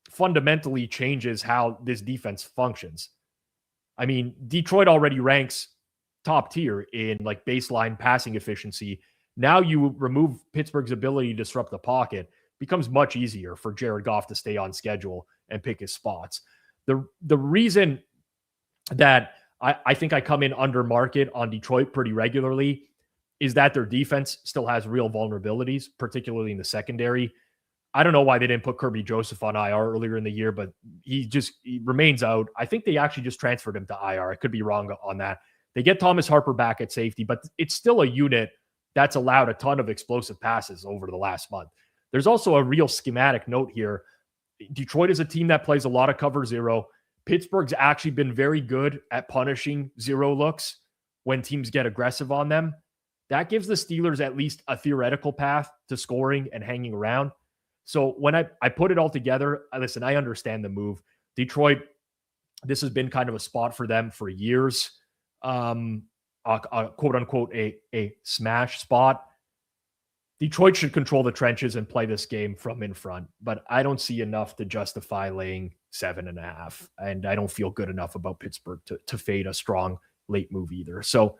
fundamentally changes how this defense functions. I mean, Detroit already ranks top tier in like baseline passing efficiency. Now you remove Pittsburgh's ability to disrupt the pocket. becomes much easier for Jared Goff to stay on schedule and pick his spots. The reason that I think I come in under market on Detroit pretty regularly is that their defense still has real vulnerabilities, particularly in the secondary. I don't know why they didn't put Kirby Joseph on IR earlier in the year, but he remains out. I think they actually just transferred him to IR. I could be wrong on that. They get Thomas Harper back at safety, but it's still a unit that's allowed a ton of explosive passes over the last month. There's also a real schematic note here. Detroit is a team that plays a lot of cover zero. Pittsburgh's actually been very good at punishing zero looks when teams get aggressive on them. That gives the Steelers at least a theoretical path to scoring and hanging around. So when I put it all together, listen, I understand the move. Detroit, this has been kind of a spot for them for years. A quote unquote, a smash spot. Detroit should control the trenches and play this game from in front, but I don't see enough to justify laying 7.5. And I don't feel good enough about Pittsburgh to fade a strong late move either. So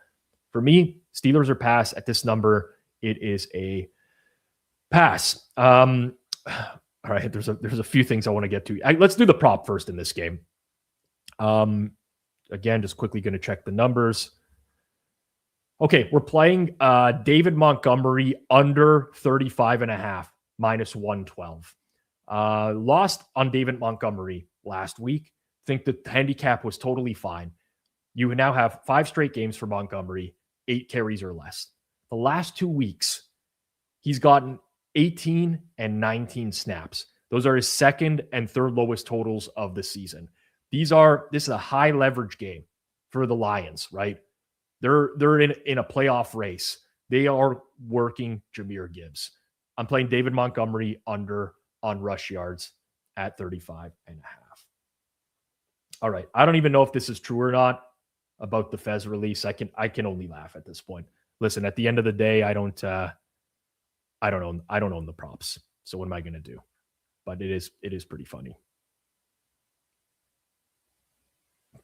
for me, Steelers are pass at this number. It is a pass. All right. There's a few things I want to get to. Let's do the prop first in this game. Again, just quickly going to check the numbers. Okay, we're playing David Montgomery under 35.5, minus 112. Lost on David Montgomery last week. Think the handicap was totally fine. You now have 5 straight games for Montgomery, 8 carries or less. The last 2 weeks, he's gotten 18 and 19 snaps. Those are his second and third lowest totals of the season. This is a high leverage game for the Lions, right? They're in a playoff race. They are working Jahmyr Gibbs. I'm playing David Montgomery under on rush yards at 35.5. All right. I don't even know if this is true or not about the Fez release. I can only laugh at this point. Listen, at the end of the day, I don't own the props. So what am I going to do? But it is pretty funny.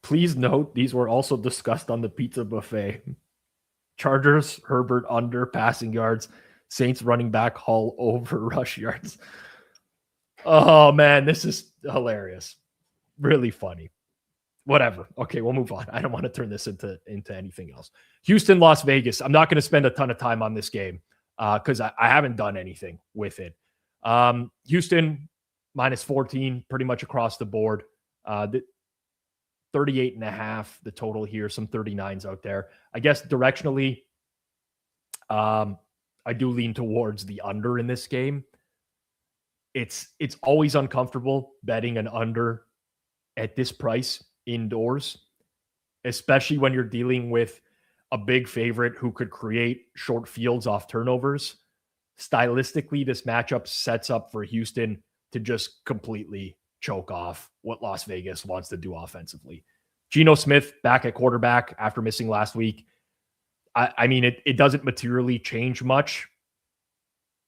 Please note, these were also discussed on the pizza buffet. Chargers, Herbert under passing yards. Saints running back Hall over rush yards. Oh, man, this is hilarious. Really funny. Whatever. Okay, we'll move on. I don't want to turn this into anything else. Houston, Las Vegas. I'm not going to spend a ton of time on this game because I haven't done anything with it. Houston, minus 14, pretty much across the board. 38.5, the total here, some 39s out there. I guess directionally, I do lean towards the under in this game. It's always uncomfortable betting an under at this price indoors, especially when you're dealing with a big favorite who could create short fields off turnovers. Stylistically, this matchup sets up for Houston to just completely choke off what Las Vegas wants to do offensively. Geno Smith back at quarterback after missing last week. I mean, it doesn't materially change much.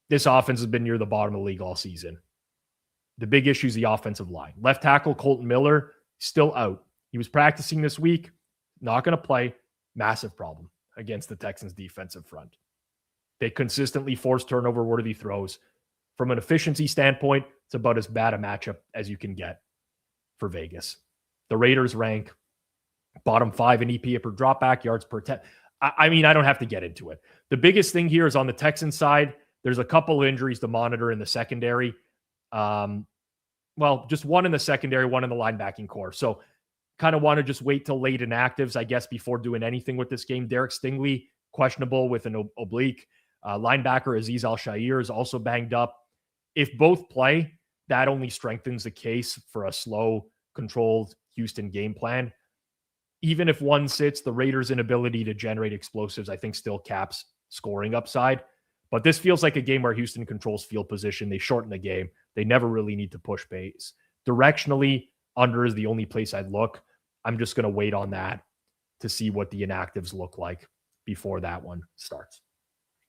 This offense has been near the bottom of the league all season. The big issue is the offensive line. Left tackle Colton Miller, still out. He was practicing this week, not going to play. Massive problem against the Texans defensive front. They consistently force turnover-worthy throws. From an efficiency standpoint, it's about as bad a matchup as you can get for Vegas. The Raiders rank bottom 5 in EPA per dropback, yards per 10. I mean, I don't have to get into it. The biggest thing here is on the Texans side, there's a couple injuries to monitor in the secondary. Well, just one in the secondary, one in the linebacking core. So kind of want to just wait till late inactives, I guess, before doing anything with this game. Derek Stingley, questionable with an oblique. Linebacker Azeez Al-Shaair is also banged up. If both play, that only strengthens the case for a slow, controlled Houston game plan. Even if one sits, the Raiders' inability to generate explosives, I think, still caps scoring upside. But this feels like a game where Houston controls field position. They shorten the game. They never really need to push pace. Directionally, under is the only place I'd look. I'm just going to wait on that to see what the inactives look like before that one starts.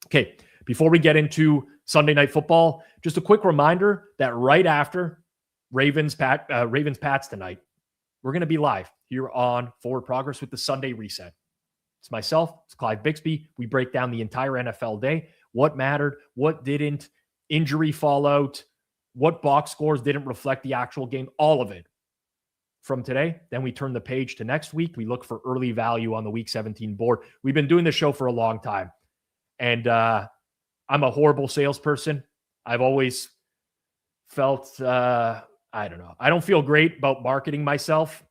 Okay, before we get into Sunday Night Football, just a quick reminder that right after Ravens Pats tonight, we're going to be live here on Forward Progress with the Sunday Reset. It's myself, it's Clive Bixby. We break down the entire NFL day, what mattered, what didn't, injury fallout, what box scores didn't reflect the actual game, all of it from today. Then we turn the page to next week. We look for early value on the week 17 board. We've been doing this show for a long time, and I'm a horrible salesperson. I've always felt, I don't know. I don't feel great about marketing myself,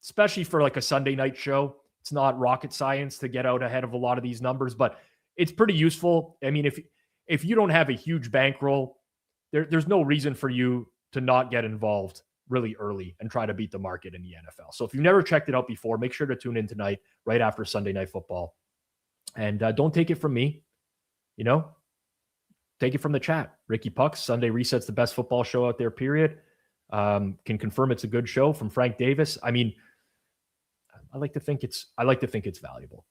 especially for like a Sunday night show. It's not rocket science to get out ahead of a lot of these numbers, but it's pretty useful. I mean, if you don't have a huge bankroll, there's no reason for you to not get involved really early and try to beat the market in the NFL. So if you've never checked it out before, make sure to tune in tonight, right after Sunday Night Football. And don't take it from me, take it from the chat. Ricky Pucks, Sunday Reset's the best football show out there, period. Can confirm it's a good show from Frank Davis. I mean, I like to think it's valuable.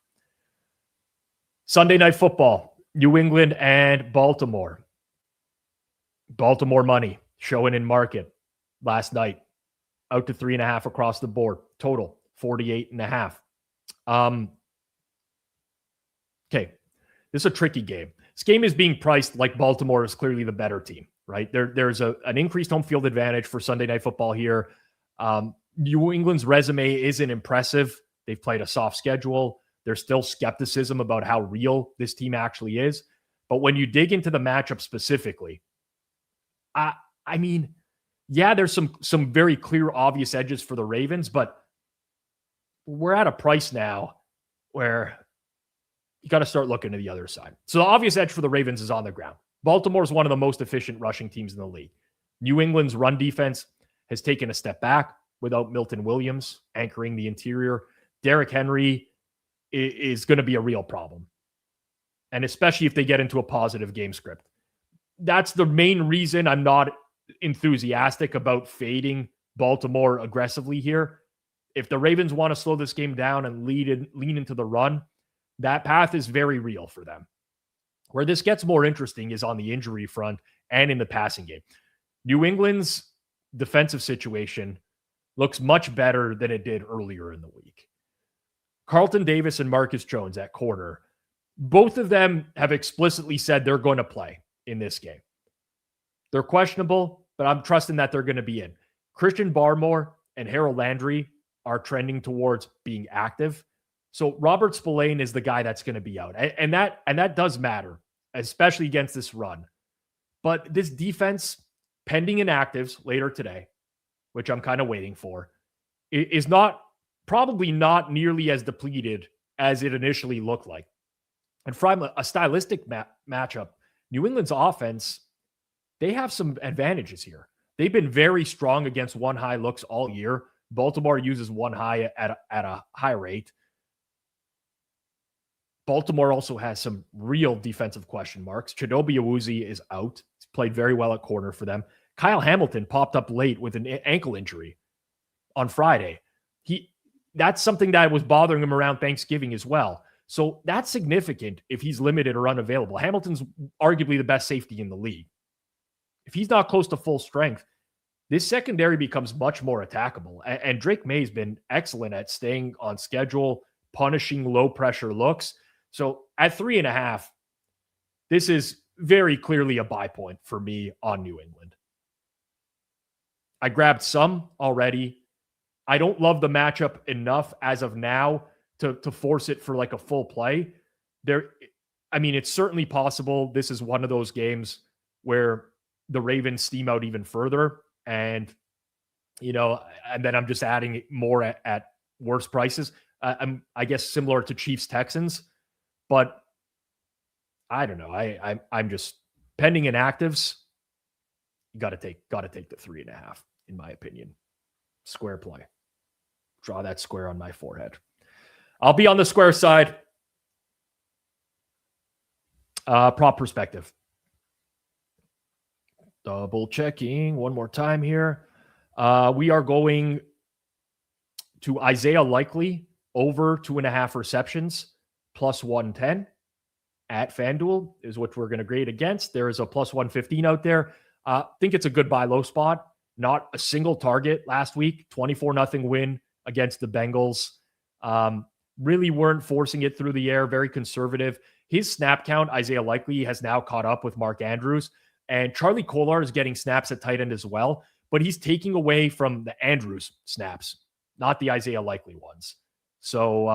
Sunday Night Football, New England and Baltimore. Baltimore money showing in market last night, out to 3.5 across the board. Total 48.5. Okay, this is a tricky game. This game is being priced like Baltimore is clearly the better team, right? There's an increased home field advantage for Sunday Night Football here. New England's resume isn't impressive. They've played a soft schedule. There's still skepticism about how real this team actually is. But when you dig into the matchup specifically, I mean, yeah, there's some very clear, obvious edges for the Ravens, but we're at a price now where you got to start looking to the other side. So the obvious edge for the Ravens is on the ground. Baltimore is one of the most efficient rushing teams in the league. New England's run defense has taken a step back without Milton Williams anchoring the interior. Derrick Henry is going to be a real problem, and especially if they get into a positive game script. That's the main reason I'm not enthusiastic about fading Baltimore aggressively here. If the Ravens want to slow this game down and lean into the run, that path is very real for them. Where this gets more interesting is on the injury front and in the passing game. New England's defensive situation looks much better than it did earlier in the week. Carlton Davis and Marcus Jones at corner, both of them have explicitly said they're going to play in this game. They're questionable, but I'm trusting that they're going to be in. Christian Barmore and Harold Landry are trending towards being active. So Robert Spillane is the guy that's going to be out. And that does matter, especially against this run. But this defense, pending inactives later today, which I'm kind of waiting for, is probably not nearly as depleted as it initially looked like. And from a stylistic matchup, New England's offense, they have some advantages here. They've been very strong against one high looks all year. Baltimore uses one high at a high rate. Baltimore also has some real defensive question marks. Chidobe Awuzie is out. He's played very well at corner for them. Kyle Hamilton popped up late with an ankle injury on Friday. That's something that was bothering him around Thanksgiving as well. So that's significant if he's limited or unavailable. Hamilton's arguably the best safety in the league. If he's not close to full strength, this secondary becomes much more attackable. And Drake May's been excellent at staying on schedule, punishing low-pressure looks. So at 3.5, this is very clearly a buy point for me on New England. I grabbed some already. I don't love the matchup enough as of now to force it for like a full play. It's certainly possible this is one of those games where the Ravens steam out even further. And then I'm just adding more at worse prices. I guess similar to Chiefs Texans, but I don't know. I'm just pending inactives. You got to take the 3.5 in my opinion. Square play. Draw that square on my forehead. I'll be on the square side. Prop perspective. Double checking one more time here. We are going to Isaiah Likely over 2.5 receptions, plus 110 at FanDuel is what we're going to grade against. There is a plus 115 out there. Think it's a good buy low spot. Not a single target last week. 24-0 win against the Bengals. Really weren't forcing it through the air. Very conservative. His snap count, Isaiah Likely, has now caught up with Mark Andrews. And Charlie Kolar is getting snaps at tight end as well, but he's taking away from the Andrews snaps, not the Isaiah Likely ones. So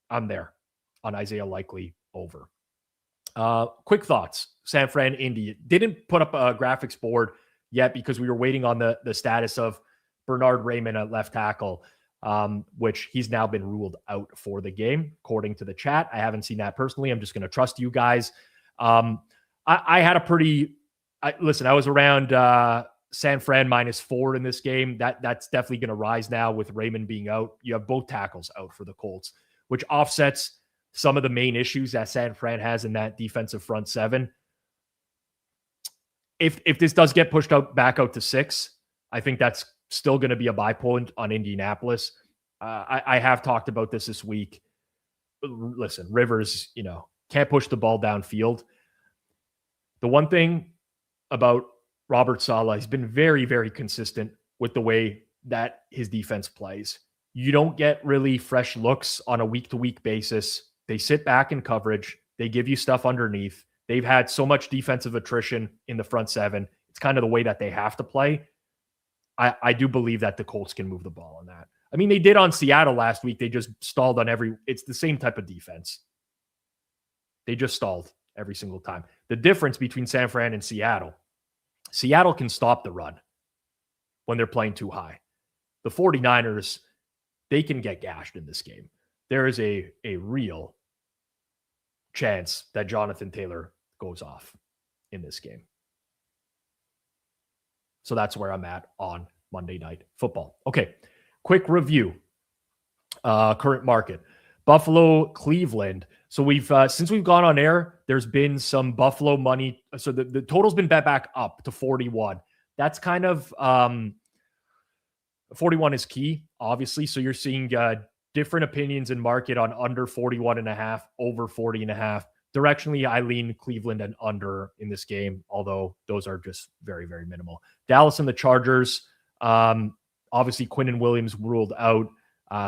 I'm there on Isaiah Likely over. Quick thoughts. San Fran, Indy. Didn't put up a graphics board yet because we were waiting on the status of Bernard Raymond at left tackle, which he's now been ruled out for the game, according to the chat. I haven't seen that personally. I'm just going to trust you guys. I had a pretty... I was around San Fran -4 in this game. That's definitely going to rise now with Raymond being out. You have both tackles out for the Colts, which offsets some of the main issues that San Fran has in that defensive front seven. If this does get pushed back out to 6, I think that's still going to be a buy point on Indianapolis. I have talked about this week. Listen, Rivers, can't push the ball downfield. The one thing about Robert Saleh, he's been very, very consistent with the way that his defense plays. You don't get really fresh looks on a week-to-week basis. They sit back in coverage. They give you stuff underneath. They've had so much defensive attrition in the front seven. It's kind of the way that they have to play. I do believe that the Colts can move the ball on that. I mean, they did on Seattle last week. They just stalled on it's the same type of defense. They just stalled every single time. The difference between San Fran and Seattle can stop the run when they're playing too high. The 49ers, they can get gashed in this game. There is a real chance that Jonathan Taylor goes off in this game. So that's where I'm at on Monday Night Football. Okay, quick review. Current market. Buffalo, Cleveland. So we've since we've gone on air, there's been some Buffalo money. So the total's been bet back up to 41. That's kind of 41 is key, obviously. So you're seeing different opinions in market on under 41.5, over 40.5. Directionally, I lean Cleveland and under in this game, although those are just very, very minimal. Dallas and the Chargers. Obviously, Quinnen Williams ruled out.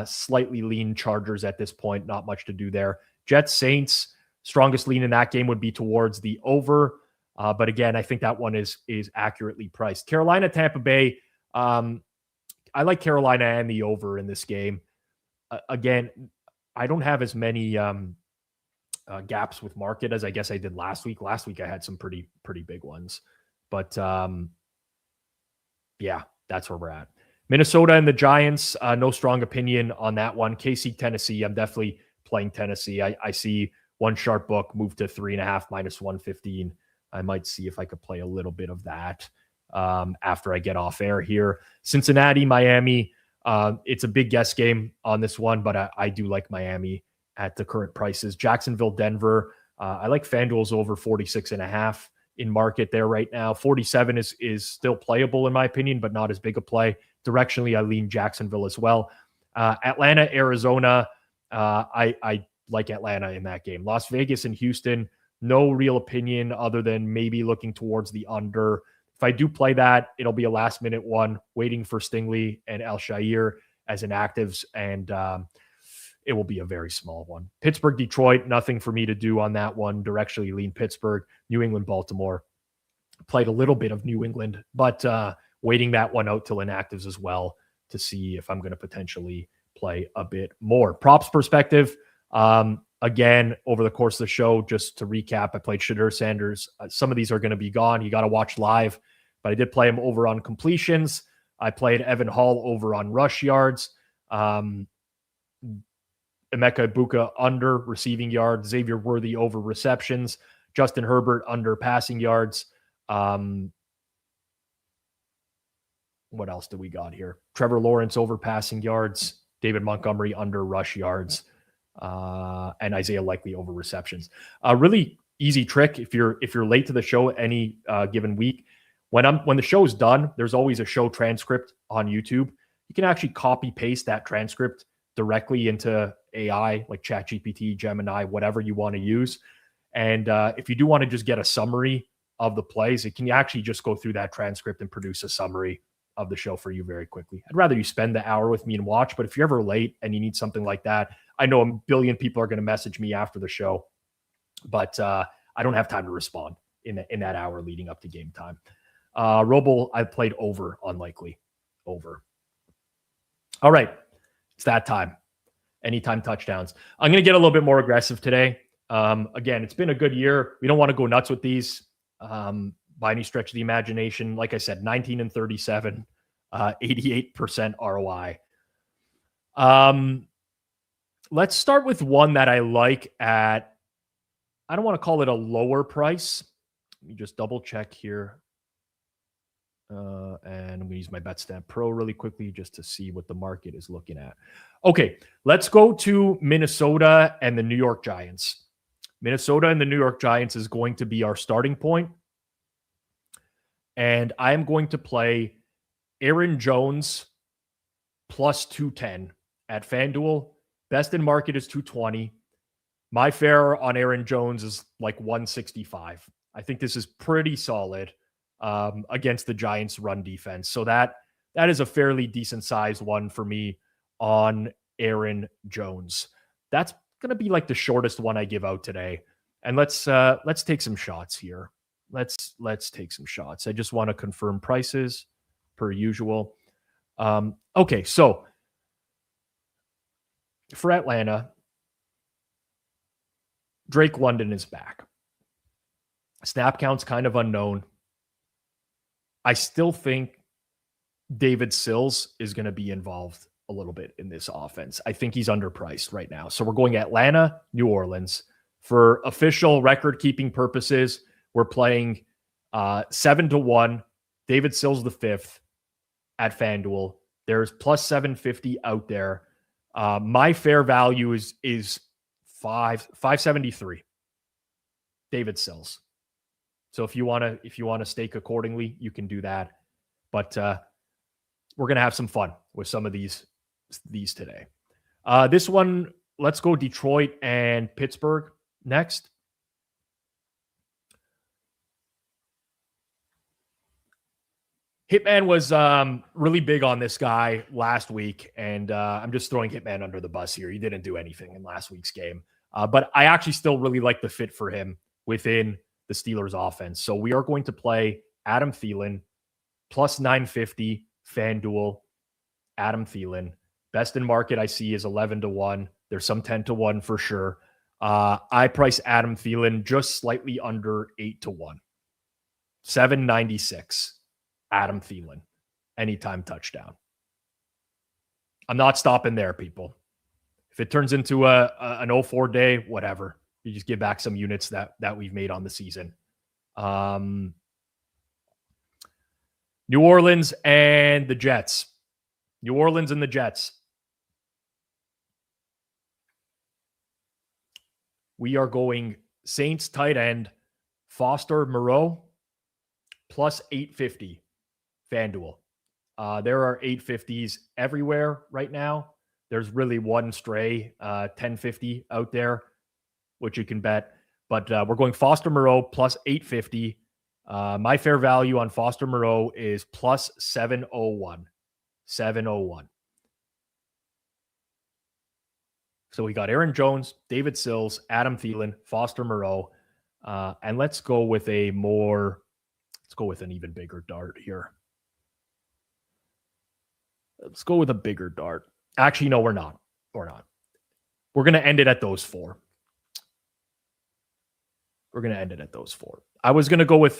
Slightly lean Chargers at this point. Not much to do there. Jets, Saints. Strongest lean in that game would be towards the over. But again, I think that one is accurately priced. Carolina, Tampa Bay. I like Carolina and the over in this game. Again, I don't have as many gaps with market as I guess I did last week. Last week I had some pretty big ones. But yeah, that's where we're at. Minnesota and the Giants, no strong opinion on that one. KC, Tennessee, I'm definitely playing Tennessee. I see one sharp book move to 3.5 -115. I might see if I could play a little bit of that after I get off air here. Cincinnati, Miami. It's a big guess game on this one, but I do like Miami at the current prices. Jacksonville, Denver. I like FanDuel's over 46.5 in market there right now. 47 is still playable in my opinion, but not as big a play. Directionally, I lean Jacksonville as well. Atlanta, Arizona. I like Atlanta in that game. Las Vegas and Houston, no real opinion other than maybe looking towards the under. If I do play that, it'll be a last-minute one, waiting for Stingley and Al-Shaair as inactives, and it will be a very small one. Pittsburgh, Detroit, nothing for me to do on that one. Directionally lean Pittsburgh. New England, Baltimore. Played a little bit of New England, but waiting that one out till inactives as well to see if I'm going to potentially play a bit more. Props perspective, again, over the course of the show, just to recap, I played Shadur Sanders. Some of these are going to be gone. You got to watch live, but I did play him over on completions. I played Evan Hall over on rush yards. Emeka Ibuka under receiving yards. Xavier Worthy over receptions. Justin Herbert under passing yards. What else do we got here? Trevor Lawrence over passing yards. David Montgomery under rush yards. And Isaiah Likely over receptions. A really easy trick if you're late to the show any given week. When the show's done, there's always a show transcript on YouTube. You can actually copy paste that transcript directly into AI like ChatGPT, Gemini, whatever you want to use. And if you do want to just get a summary of the plays, it can actually just go through that transcript and produce a summary of the show for you very quickly. I'd rather you spend the hour with me and watch, but if you're ever late and you need something like that, I know a billion people are going to message me after the show, but I don't have time to respond in that hour leading up to game time. Robo, I played over, unlikely. Over. All right. It's that time. Anytime touchdowns. I'm going to get a little bit more aggressive today. Again, it's been a good year. We don't want to go nuts with these by any stretch of the imagination. Like I said, 19 and 37, 88% ROI. Let's start with one that I like at, I don't want to call it a lower price. Let me just double check here. And I'm going to use my BetStamp Pro really quickly just to see what the market is looking at. Okay, let's go to Minnesota and the New York Giants. Minnesota and the New York Giants is going to be our starting point. And I am going to play Aaron Jones plus 210 at FanDuel. Best in market is 220. My fare on Aaron Jones is like 165. I think this is pretty solid against the Giants' run defense. So that is a fairly decent sized one for me on Aaron Jones. That's going to be like the shortest one I give out today. And let's take some shots here. Let's take some shots. I just want to confirm prices per usual. Okay, so for Atlanta, Drake London is back. Snap count's kind of unknown. I still think David Sills is going to be involved a little bit in this offense. I think he's underpriced right now. So we're going Atlanta, New Orleans. For official record-keeping purposes, we're playing 7-1. David Sills the fifth at FanDuel. There's plus 750 out there. My fair value is 573. David Sills. So if you want to stake accordingly, you can do that. But we're gonna have some fun with some of these today. This one, let's go Detroit and Pittsburgh next. Hitman was really big on this guy last week, and I'm just throwing Hitman under the bus here. He didn't do anything in last week's game. But I actually still really like the fit for him within the Steelers offense. So we are going to play Adam Thielen, plus 950, FanDuel, Adam Thielen. Best in market I see is 11-1. There's some 10-1 for sure. I price Adam Thielen just slightly under 8-1. 796, Adam Thielen. Anytime touchdown. I'm not stopping there, people. If it turns into an 0-4 day, whatever. You just give back some units that we've made on the season. New Orleans and the Jets. New Orleans and the Jets. We are going Saints tight end, Foster Moreau, plus 850, FanDuel. There are 850s everywhere right now. There's really one stray 1050 out there, which you can bet. But we're going Foster Moreau plus 850. My fair value on Foster Moreau is plus 701. 701. So we got Aaron Jones, David Sills, Adam Thielen, Foster Moreau. And let's go with an even bigger dart here. Let's go with a bigger dart. Actually, no, we're not. We're not. We're going to end it at those four. We're going to end it at those four. I was going to go with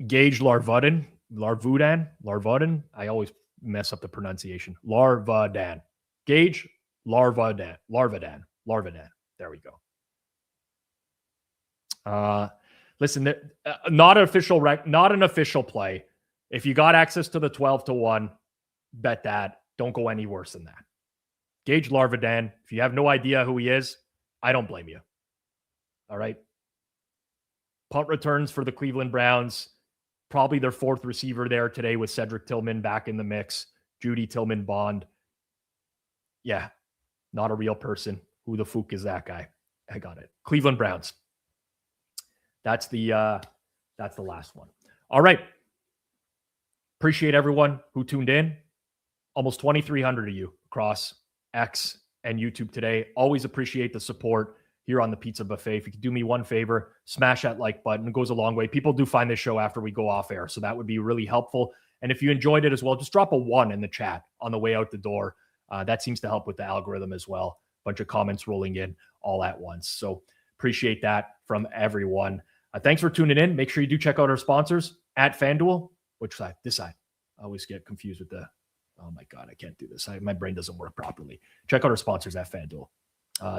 Gage Larvudden. I always mess up the pronunciation. Larvudden. Gage Larvudden. There we go. Listen, not an official play. If you got access to the 12-1, bet that. Don't go any worse than that. Gage Larvudden. If you have no idea who he is, I don't blame you. All right. Punt returns for the Cleveland Browns. Probably their fourth receiver there today with Cedric Tillman back in the mix. Judy Tillman Bond. Yeah. Not a real person. Who the fuck is that guy? I got it. Cleveland Browns. That's the last one. All right. Appreciate everyone who tuned in. Almost 2,300 of you across X and YouTube today. Always appreciate the support. here on the Pizza Buffet. If you could do me one favor, smash that like button. It goes a long way. People do find this show after we go off air, so that would be really helpful. And if you enjoyed it as well, just drop a 1 in the chat on the way out the door. That seems to help with the algorithm as well. Bunch of comments rolling in all at once. So appreciate that from everyone. Thanks for tuning in. Make sure you do check out our sponsors at FanDuel. Which side? This side. I always get confused with the, oh my God, I can't do this. My brain doesn't work properly. Check out our sponsors at FanDuel.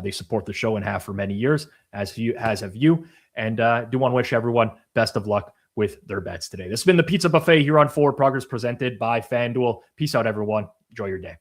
They support the show and have for many years, as have you. And do want to wish everyone best of luck with their bets today. This has been the Pizza Buffet here on Forward Progress, presented by FanDuel. Peace out, everyone. Enjoy your day.